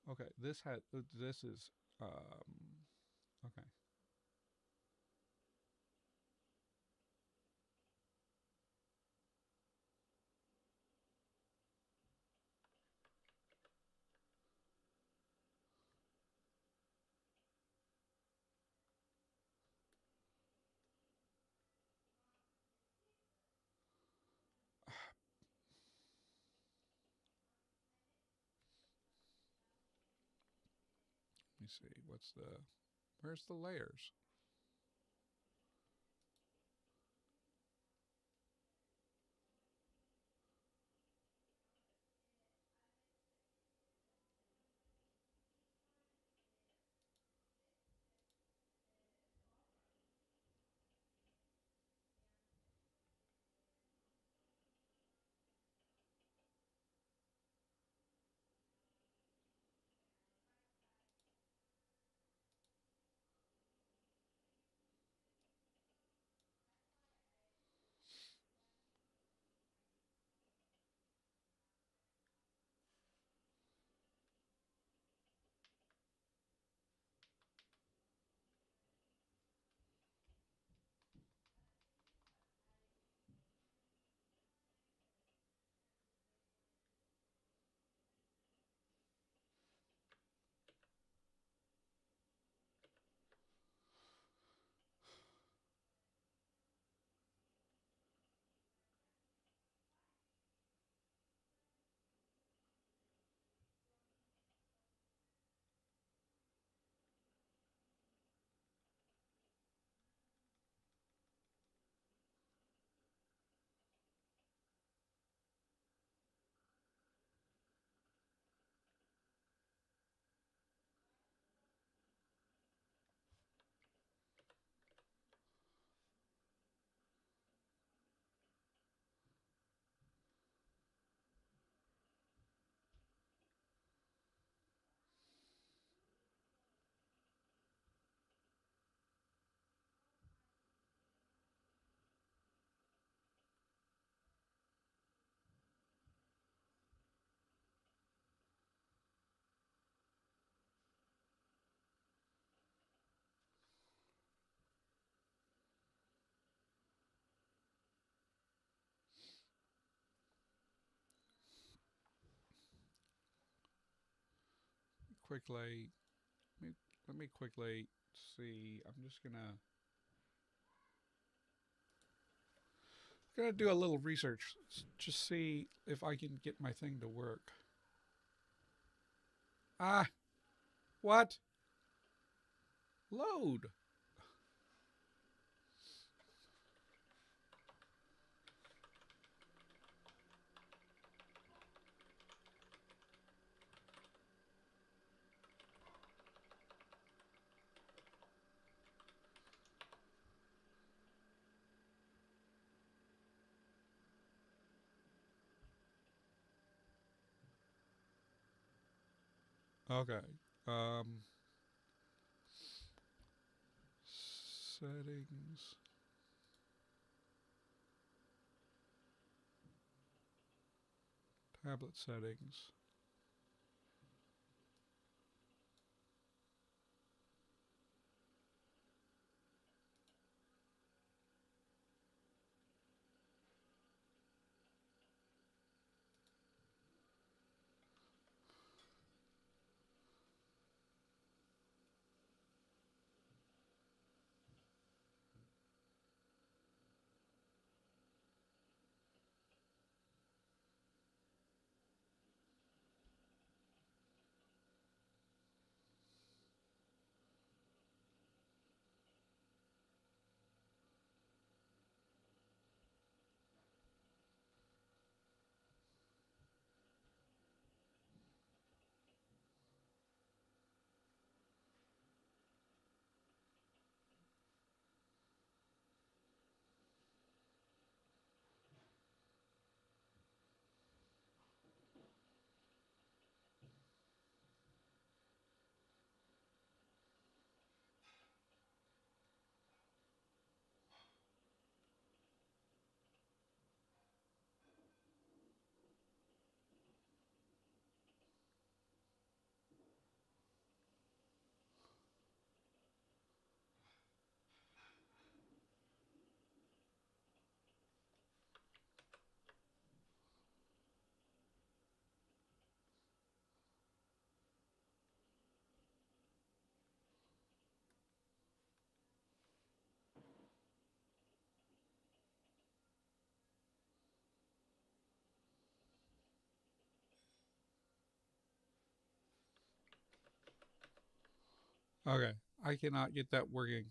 Okay, this is okay. Let me see. Where's the layers? quickly let me quickly see. I'm just gonna do a little research, just see if I can get my thing to work. Ah, what? Load. Okay. Um, settings. Tablet settings. Okay. I cannot get that working.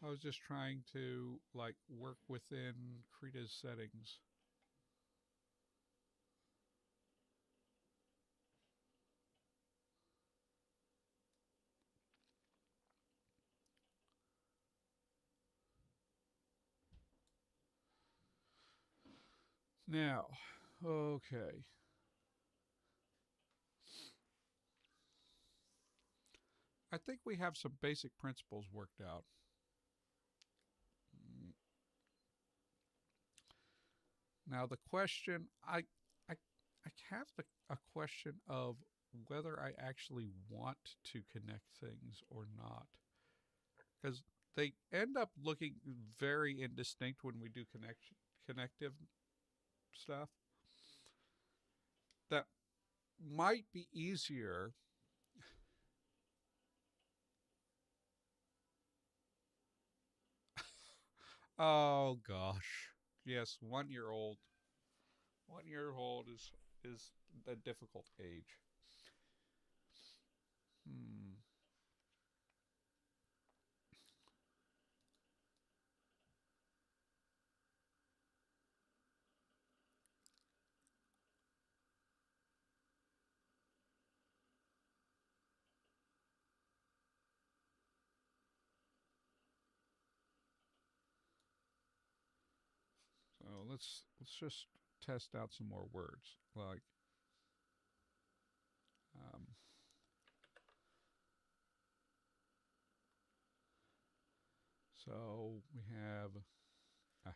I was just trying to like work within Krita's settings. Now, okay. I think we have some basic principles worked out. Mm, Now the question I I have a question of whether I actually want to connect things or not, because they end up looking very indistinct when we do connective stuff. That might be easier. Oh gosh, yes, 1 year old. 1 year old is a difficult age. Hmm. So let's just test out some more words. Like, um, so we have ah,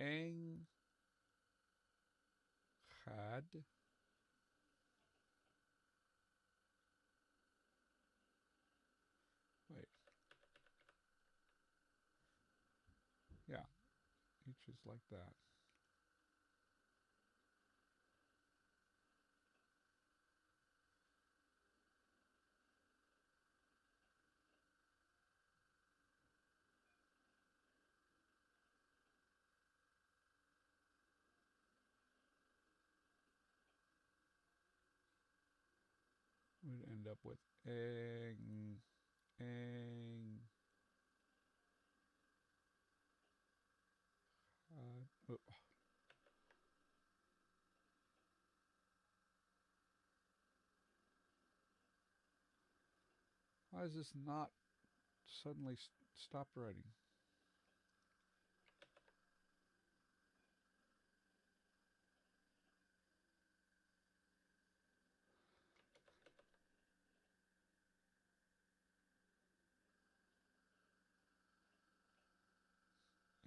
Epojenggid. Wait. Yeah, each is like that. We'd end up with ang. Oh. Why is this not suddenly stopped writing?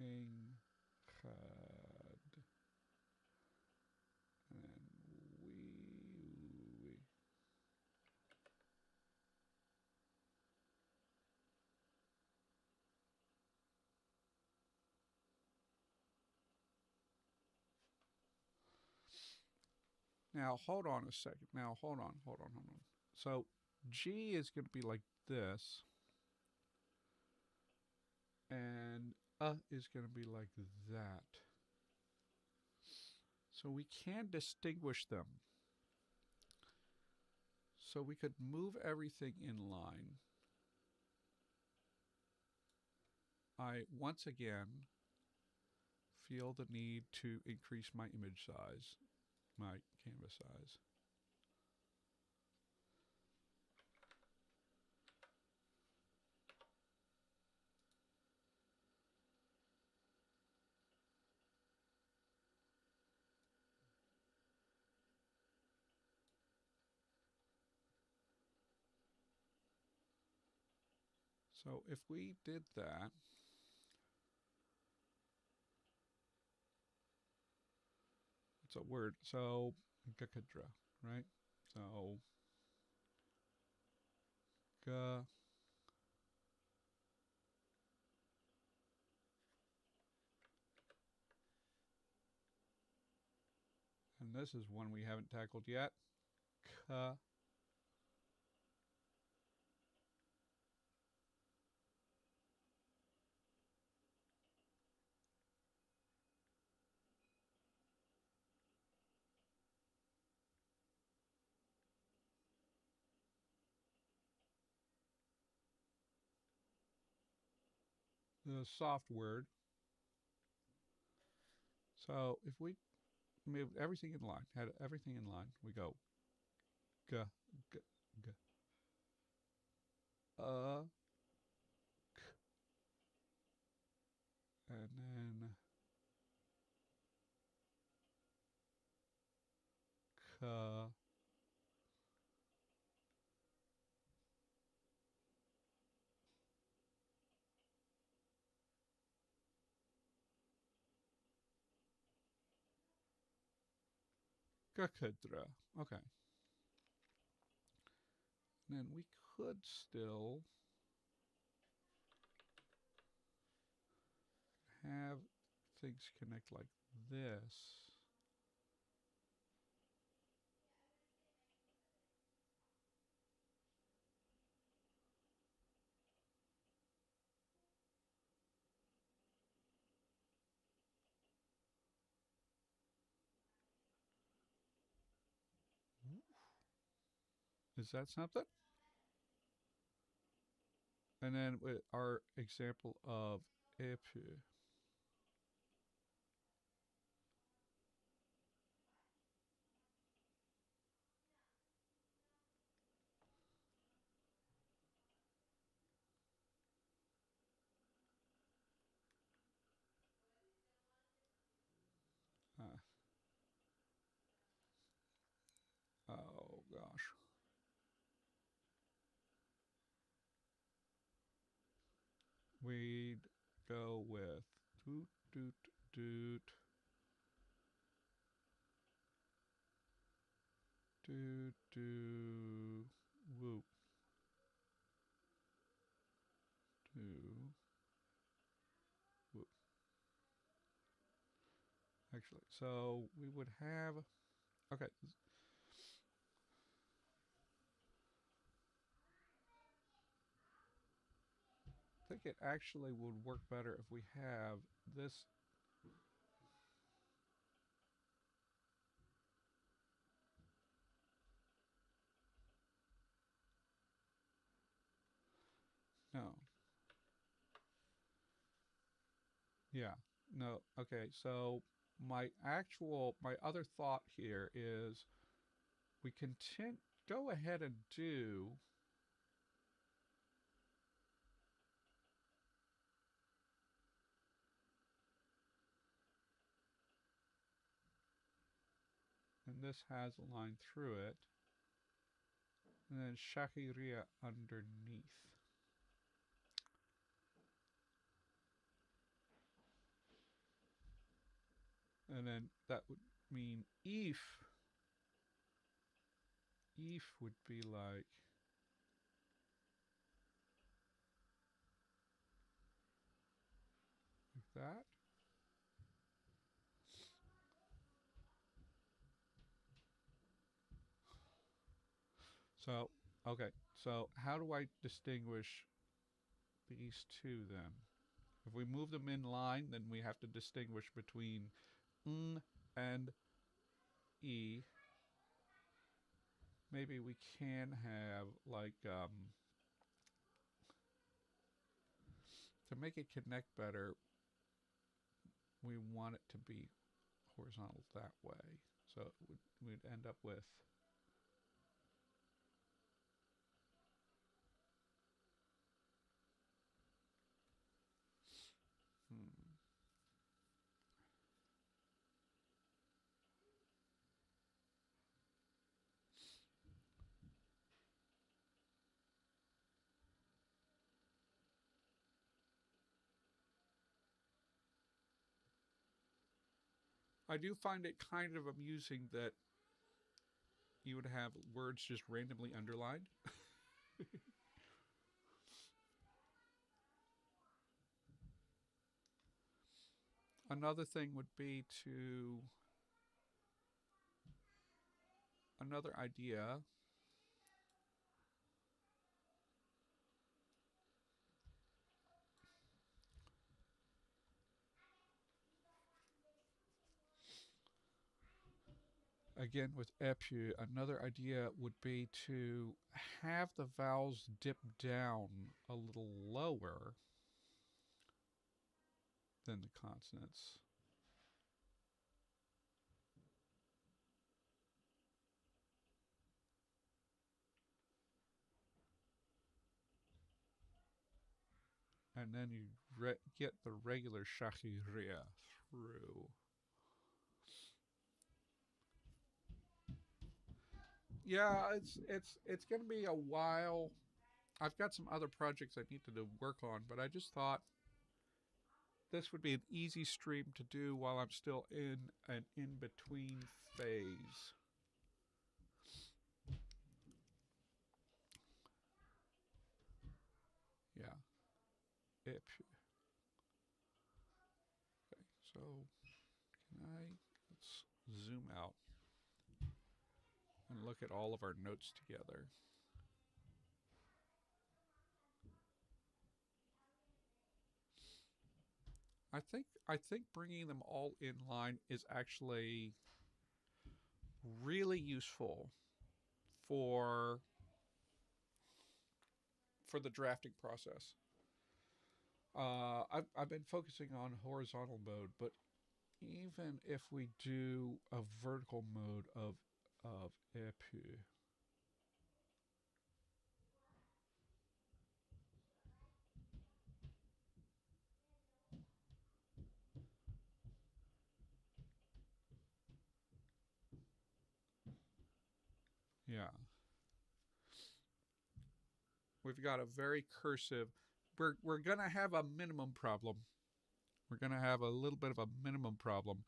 Epojenggid. And we. Now, hold on a second. Now, hold on. So, G is going to be like this. And is going to be like that. So we can distinguish them. So we could move everything in line. I, once again, feel the need to increase my image size, my canvas size. So if we did that, it's a word. So, Ndăkaga, right? So, ga. And this is one we haven't tackled yet. Ka. The soft word. So if we moved everything in line, had everything in line, we go g, g, g, k, and then ka, Ndăkaga. Okay. And then we could still have things connect like this. Is that something? And then with our example of epu. Oh gosh. We'd go with doot doot doot. Doot, doot, whoop. Do, whoop. Actually, so we would have, okay. I think it actually would work better if we have this. No. Yeah. No. Okay. So my other thought here is we can go ahead and do and this has a line through it, and then shakiria underneath. And then that would mean if would be like that. So, okay. So how do I distinguish these two then? If we move them in line, then we have to distinguish between n and e. Maybe we can have like to make it connect better, we want it to be horizontal that way. So we'd end up with I do find it kind of amusing that you would have words just randomly underlined. Another thing would be to another idea. Again, with epu, another idea would be to have the vowels dip down a little lower than the consonants. And then you get the regular shakiria through. Yeah, it's going to be a while. I've got some other projects I need to work on, but I just thought this would be an easy stream to do while I'm still in an in-between phase. Yeah. Okay, so let's zoom out and look at all of our notes together. I think bringing them all in line is actually really useful for the drafting process. I've been focusing on horizontal mode, but even if we do a vertical mode of epu, yeah, we've got a very cursive. We're gonna have a minimum problem. We're going to have a little bit of a minimum problem.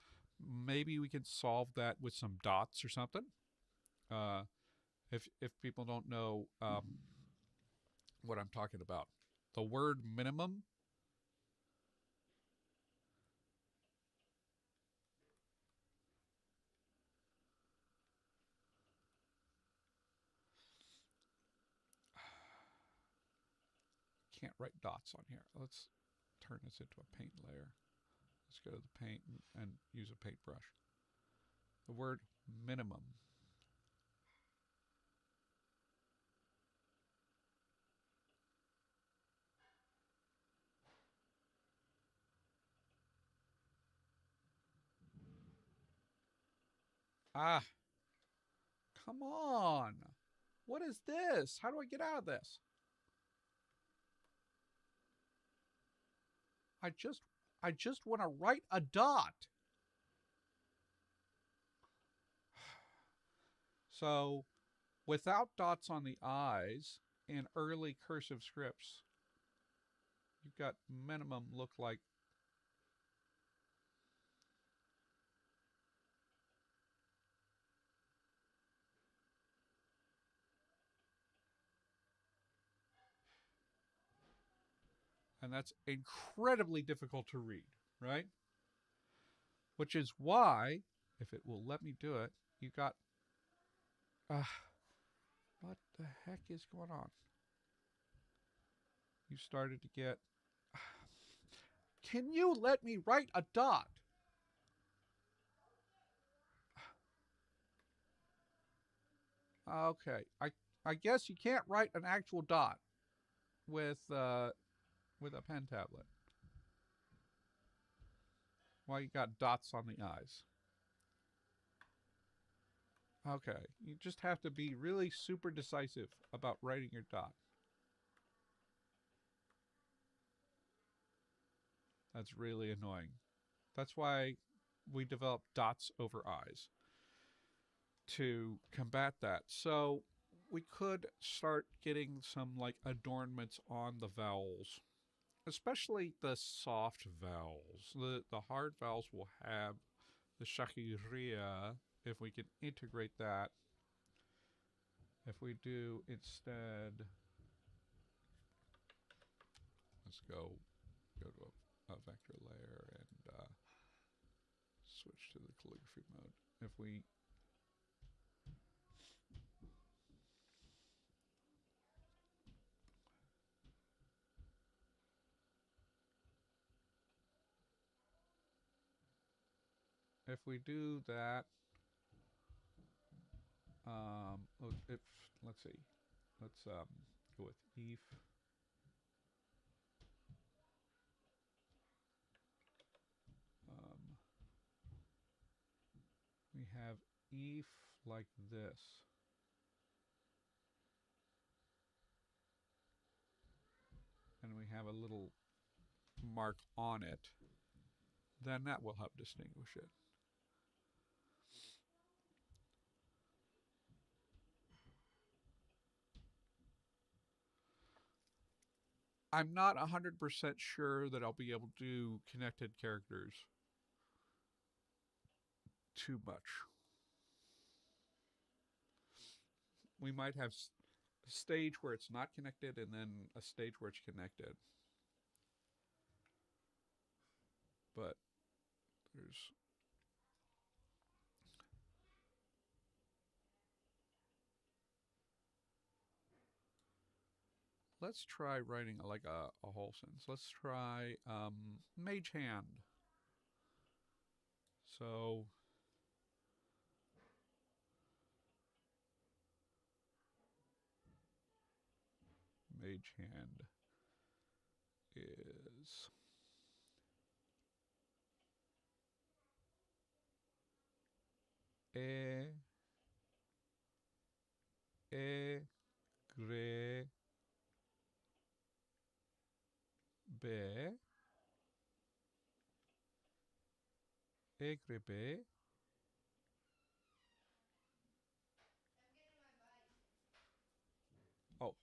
Maybe we can solve that with some dots or something. If people don't know what I'm talking about, the word minimum can't write dots on here. Let's turn this into a paint layer. Let's go to the paint and use a paintbrush. The word minimum. Ah, come on. What is this? How do I get out of this? I just want to write a dot. So, without dots on the eyes in early cursive scripts, you've got minimum look like and that's incredibly difficult to read, right? Which is why, if it will let me do it, you got what the heck is going on? You started to get can you let me write a dot? Okay, I guess you can't write an actual dot with a pen tablet. Well, you got dots on the eyes. Okay, you just have to be really super decisive about writing your dot. That's really annoying. That's why we developed dots over eyes to combat that. So we could start getting some like adornments on the vowels, especially the soft vowels. The hard vowels will have the shakiria if we can integrate that. If we do instead, let's go to a vector layer and switch to the calligraphy mode. If we do that, let's see, let's go with if. We have if like this. And we have a little mark on it, then that will help distinguish it. I'm not 100% sure that I'll be able to do connected characters too much. We might have a stage where it's not connected and then a stage where it's connected. But there's let's try writing like a whole sentence. Let's try mage hand. So mage hand is gre be egrebe oh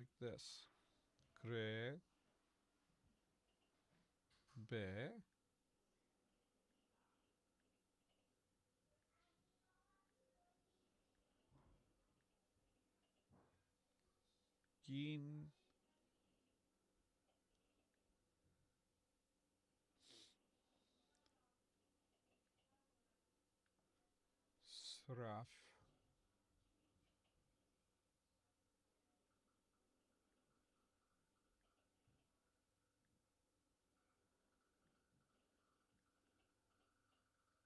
like this. Gre, be, gin, sraf,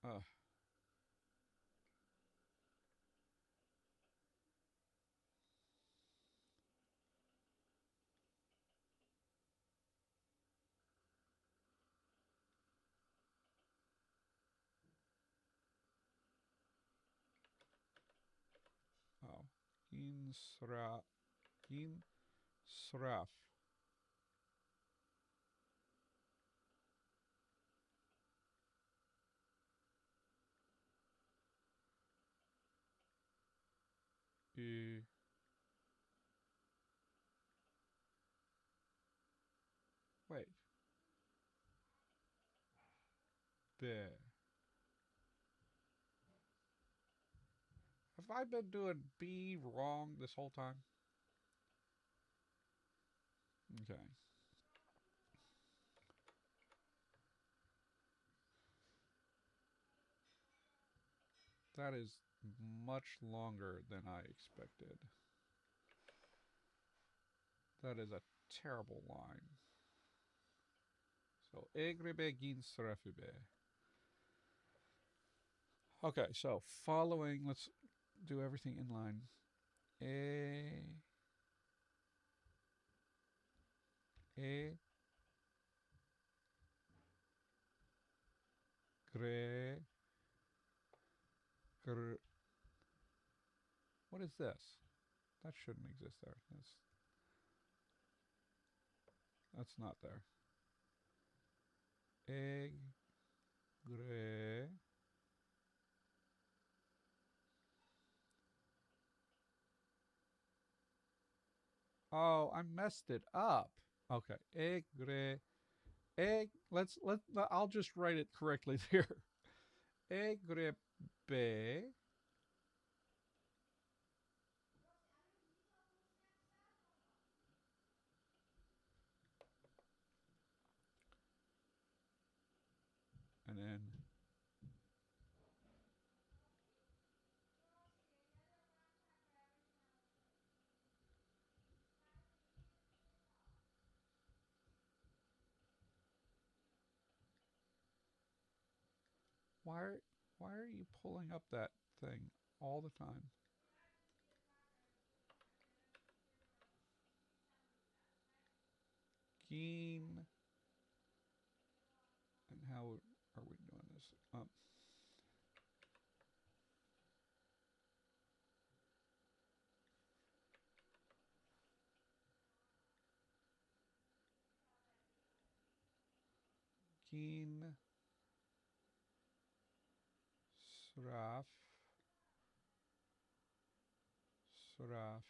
uh, oh, gin, sraf, u, wait, be. Have I been doing B wrong this whole time? Okay. That is much longer than I expected. That is a terrible line. So, egrebe gin srafube. Okay, so following, let's do everything in line. E, gre, gr. What is this? That shouldn't exist there. That's not there. Egg, gre. Oh, I messed it up. Okay, egg, gre, egg. I'll just write it correctly here. Egg, gre, be. And then why why are you pulling up that thing all the time? Keen. And how are we doing this? Keen. Sraf. Sraf.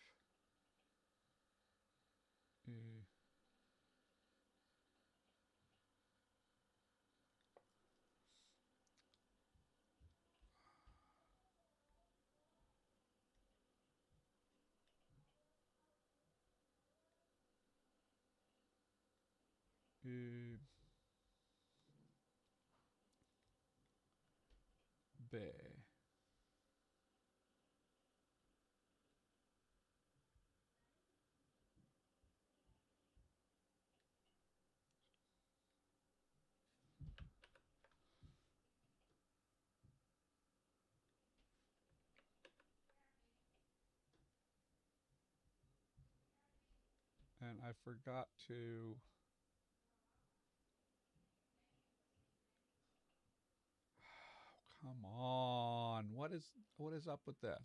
Be. And I forgot to. Come on. What is up with that?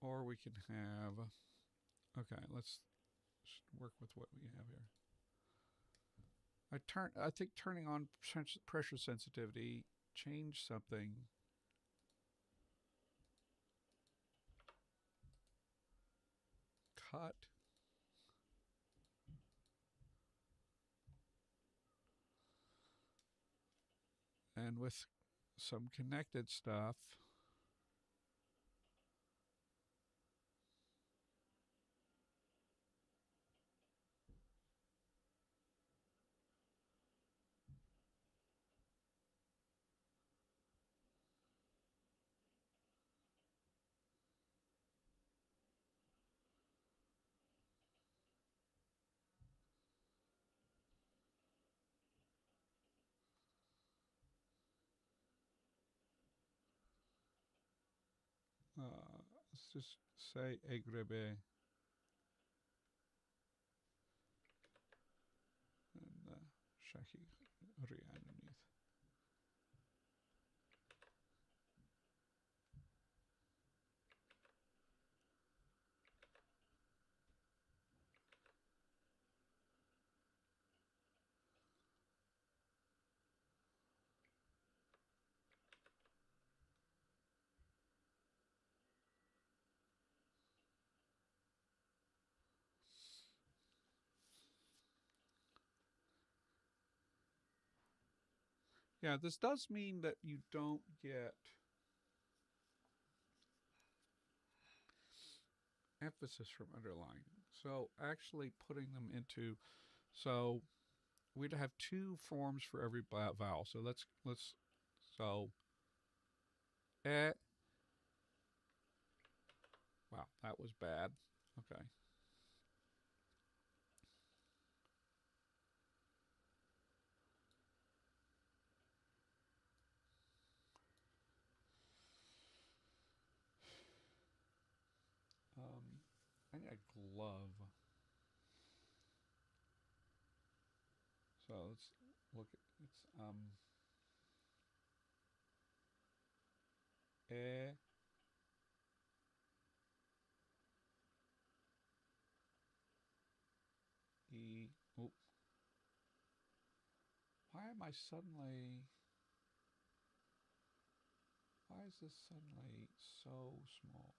Or we can have, okay, let's work with what we have here. I think turning on pressure sensitivity, change something. Cut. And with some connected stuff, let's just say agrebe. And shahi underneath. Yeah, this does mean that you don't get emphasis from underlining. So actually putting them into, so we'd have two forms for every vowel. So so eh. Wow, that was bad. Okay. I need a glove. So let's look at it's eh, e. Oh, why am I suddenly? Why is this suddenly so small?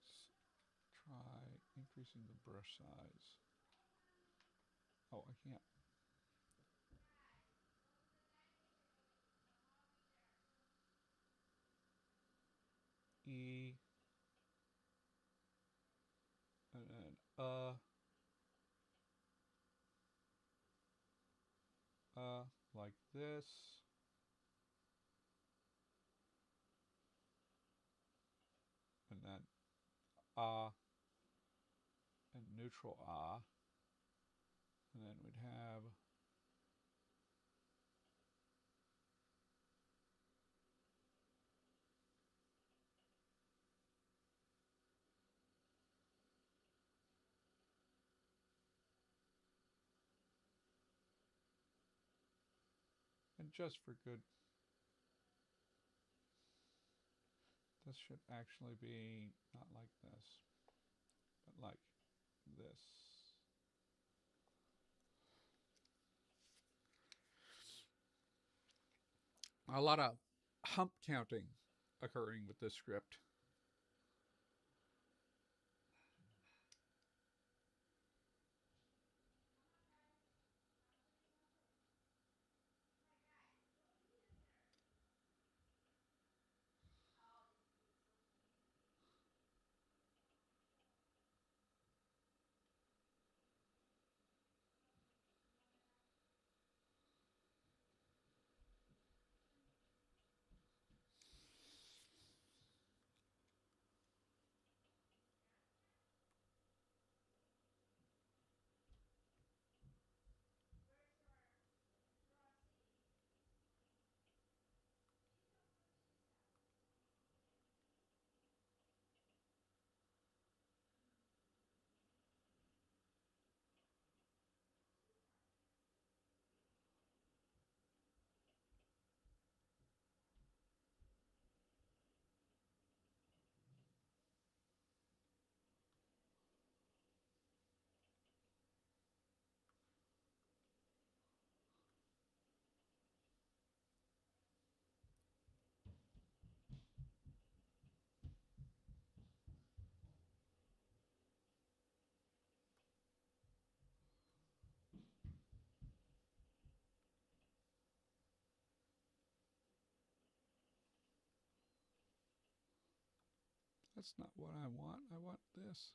Let's try increasing the brush size. Oh, I can't. E and then like this. And then and neutral and then we'd have and just for good, this should actually be not like this, but like this. A lot of hump counting occurring with this script. That's not what I want. I want this.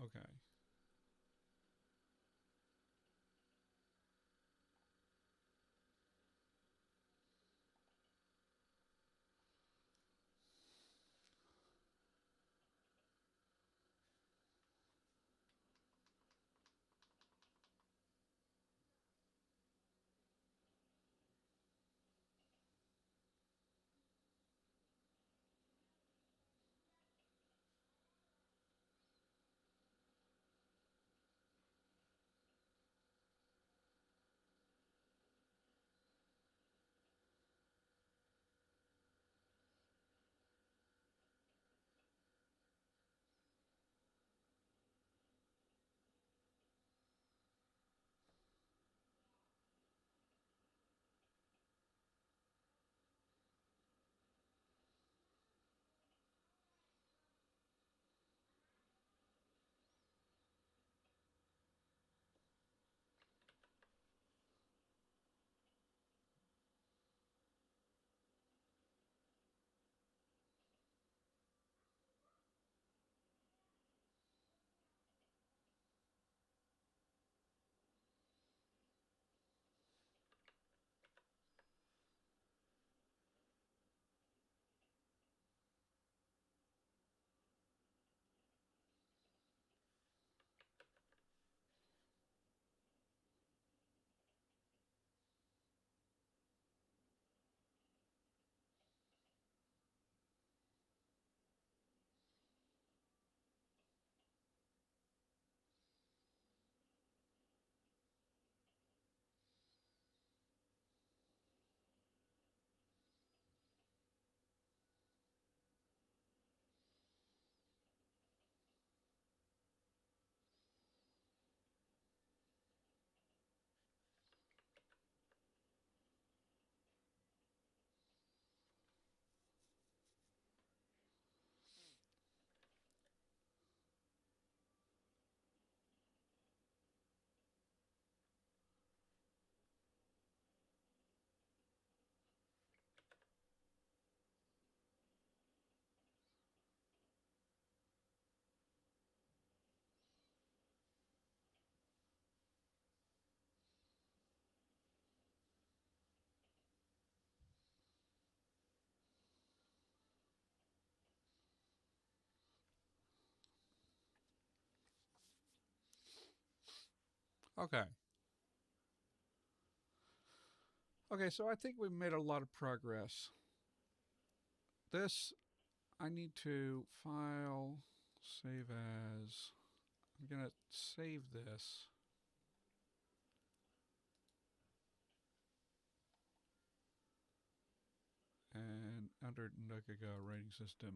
Okay. Okay. Okay, so I think we've made a lot of progress. This, I need to file, save as. I'm going to save this. And under Ndăkaga writing system,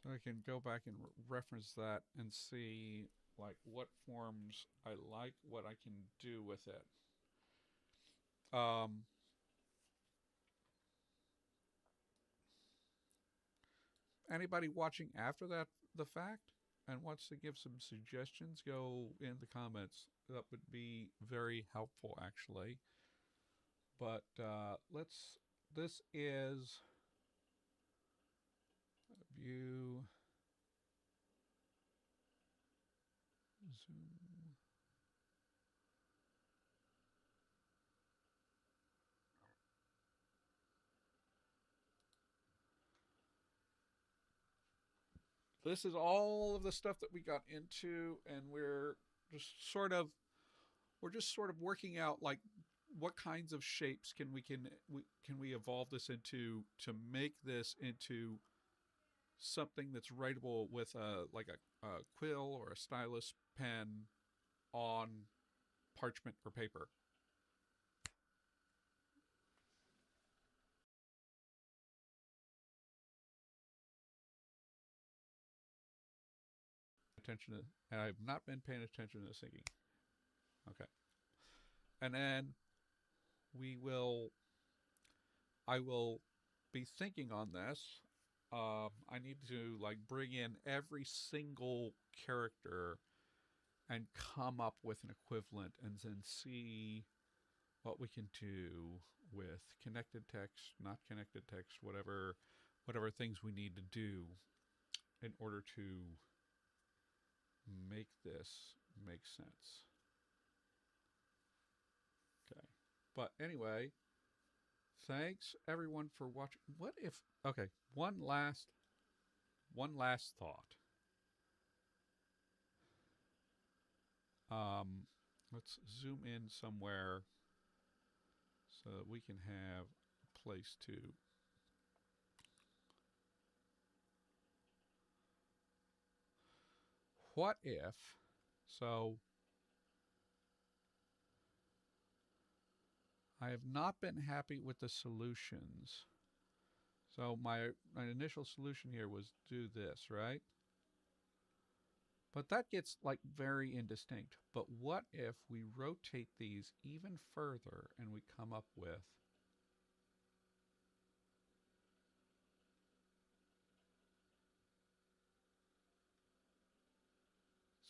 so I can go back and reference that and see like what forms I like, what I can do with it. Anybody watching after that the fact and wants to give some suggestions, go in the comments. That would be very helpful, actually. But let's. This is view zoom. This is all of the stuff that we got into, and we're just sort of working out like what kinds of shapes can we evolve this into to make this into something that's writable with a quill or a stylus pen on parchment or paper. Attention to, and I've not been paying attention to the singing. Okay, and then we will. I will be thinking on this. I need to like bring in every single character and come up with an equivalent, and then see what we can do with connected text, not connected text, whatever things we need to do in order to make this make sense. Okay. But anyway, thanks everyone for watching. What if okay, one last thought. Let's zoom in somewhere so that we can have a place to what if so I have not been happy with the solutions. So my initial solution here was do this, right? But that gets like very indistinct. But what if we rotate these even further and we come up with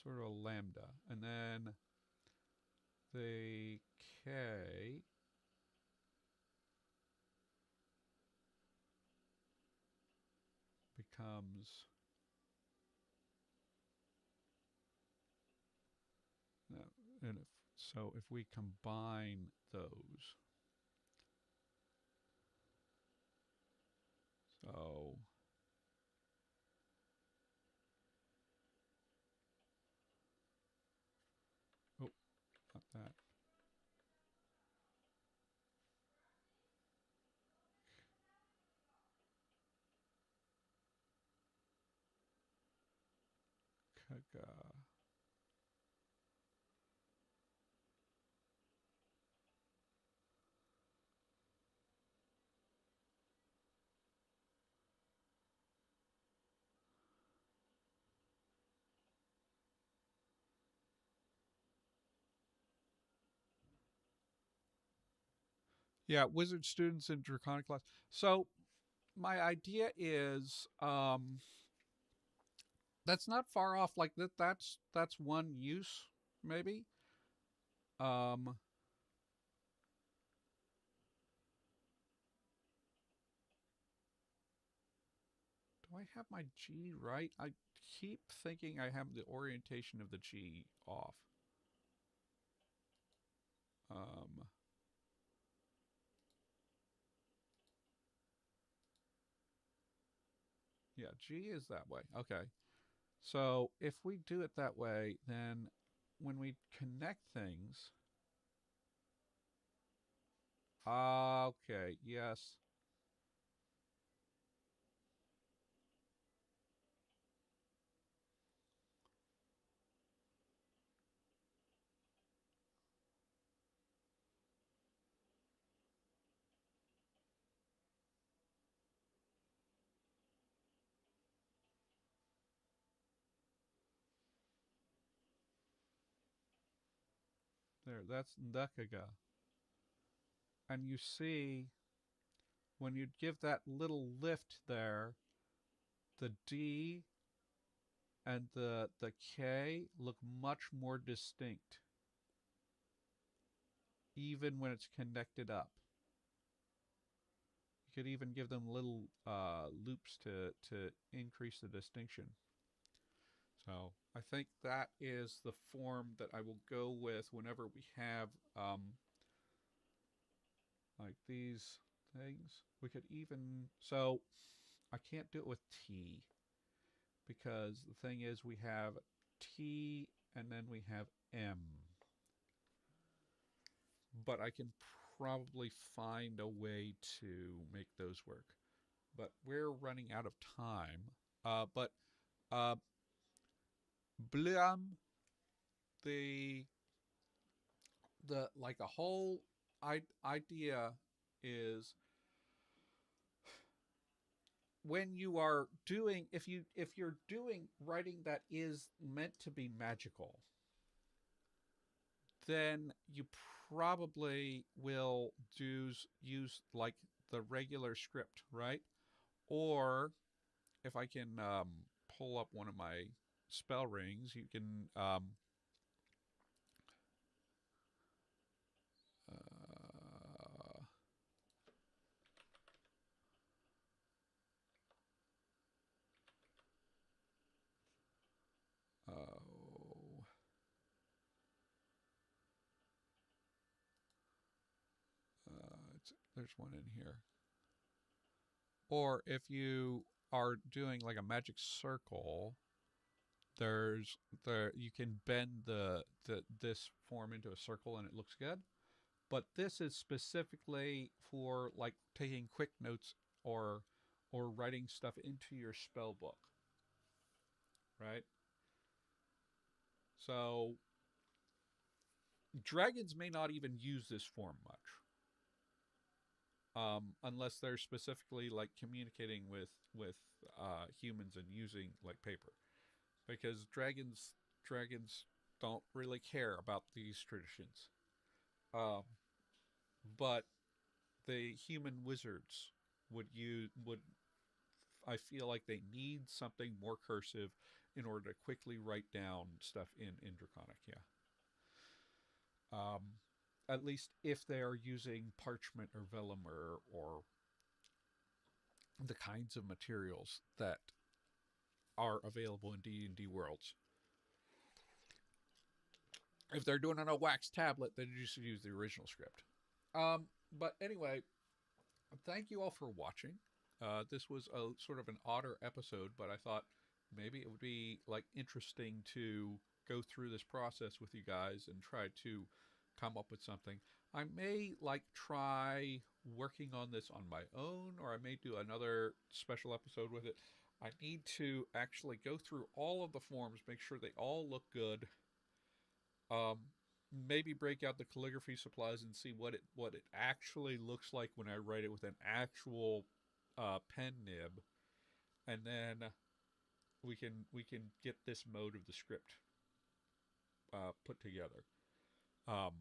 sort of a lambda, and then the K becomes no, and if we combine those, so oh, not that. Kaga. Yeah, wizard students in Draconic class. So my idea is that's not far off. Like that's one use maybe. Um, do I have my G right? I keep thinking I have the orientation of the G off. Um, Yeah, G is that way. Okay. So if we do it that way, then when we connect things, okay, yes. There, that's Ndăkaga. And you see, when you give that little lift there, the D and the K look much more distinct, even when it's connected up. You could even give them little loops to increase the distinction. So I think that is the form that I will go with whenever we have like these things. We could even, so I can't do it with T because the thing is we have T and then we have M. But I can probably find a way to make those work. But we're running out of time. But uh, Blum, the like a whole idea is when you are doing if you're doing writing that is meant to be magical, then you probably will use like the regular script, right? Or if I can pull up one of my spell rings, you can uh, oh, there's one in here. Or if you are doing like a magic circle, there's you can bend the this form into a circle and it looks good. But this is specifically for like taking quick notes or writing stuff into your spell book, right? So dragons may not even use this form much, unless they're specifically like communicating with humans and using like paper, because dragons don't really care about these traditions. Um, but the human wizards would I feel like they need something more cursive in order to quickly write down stuff in Draconic. Yeah. At least if they are using parchment or vellum or the kinds of materials that are available in D&D worlds. If they're doing it on a wax tablet, then you should use the original script. But anyway, thank you all for watching. This was a sort of an odder episode, but I thought maybe it would be like interesting to go through this process with you guys and try to come up with something. I may like try working on this on my own, or I may do another special episode with it. I need to actually go through all of the forms, make sure they all look good. Um, Maybe break out the calligraphy supplies and see what it actually looks like when I write it with an actual pen nib, and then we can get this mode of the script put together. Um,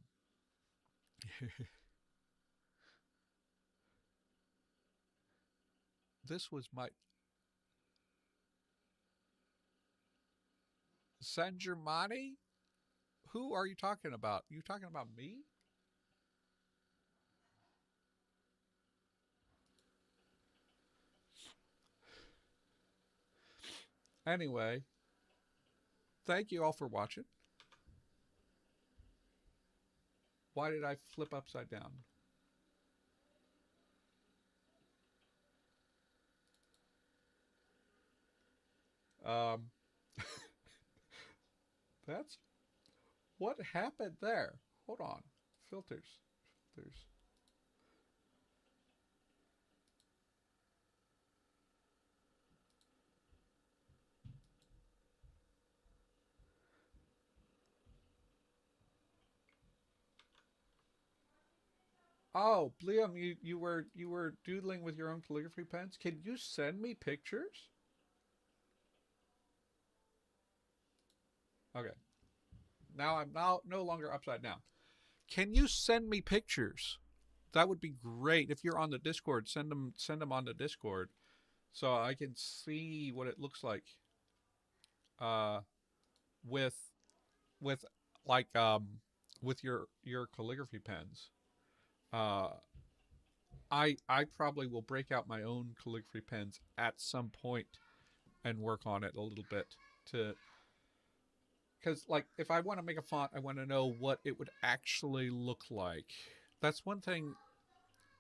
this was my San Germani. Who are you talking about? You talking about me? Anyway, thank you all for watching. Why did I flip upside down? Um, that's what happened there. Hold on. Filters. Filters. Oh, Liam, you were doodling with your own calligraphy pens. Can you send me pictures? Okay. Now I'm now no longer upside down. Can you send me pictures? That would be great. If you're on the Discord, send them on the Discord so I can see what it looks like. Uh, with with like with your calligraphy pens. Uh, I probably will break out my own calligraphy pens at some point and work on it a little bit to because like if I want to make a font, I want to know what it would actually look like. That's one thing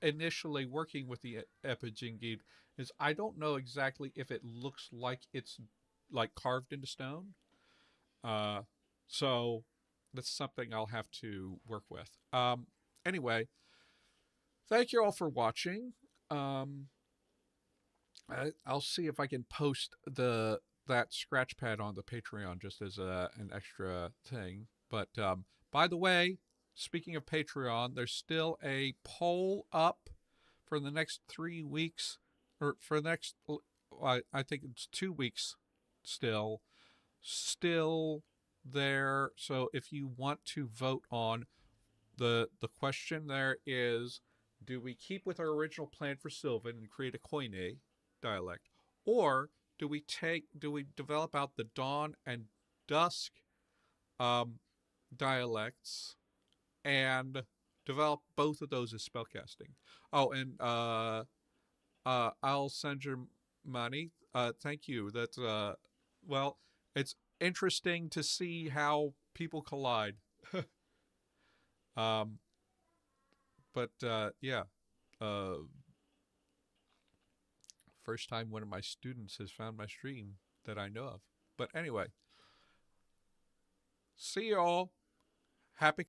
initially working with the Epojenggid is I don't know exactly if it looks like it's like carved into stone. Uh, so that's something I'll have to work with. Anyway, thank you all for watching. Um, I'll see if I can post that scratch pad on the Patreon just as an extra thing. But by the way, speaking of Patreon, there's still a poll up for the next 3 weeks, or for the next, I think it's 2 weeks still there. So if you want to vote on the question there is, do we keep with our original plan for Sylvan and create a Koine dialect, or do we develop out the dawn and dusk um, dialects and develop both of those as spellcasting? Oh, and I'll send you money. Thank you. That's well, it's interesting to see how people collide. um, but yeah, uh, first time one of my students has found my stream that I know of. But anyway, see y'all. Happy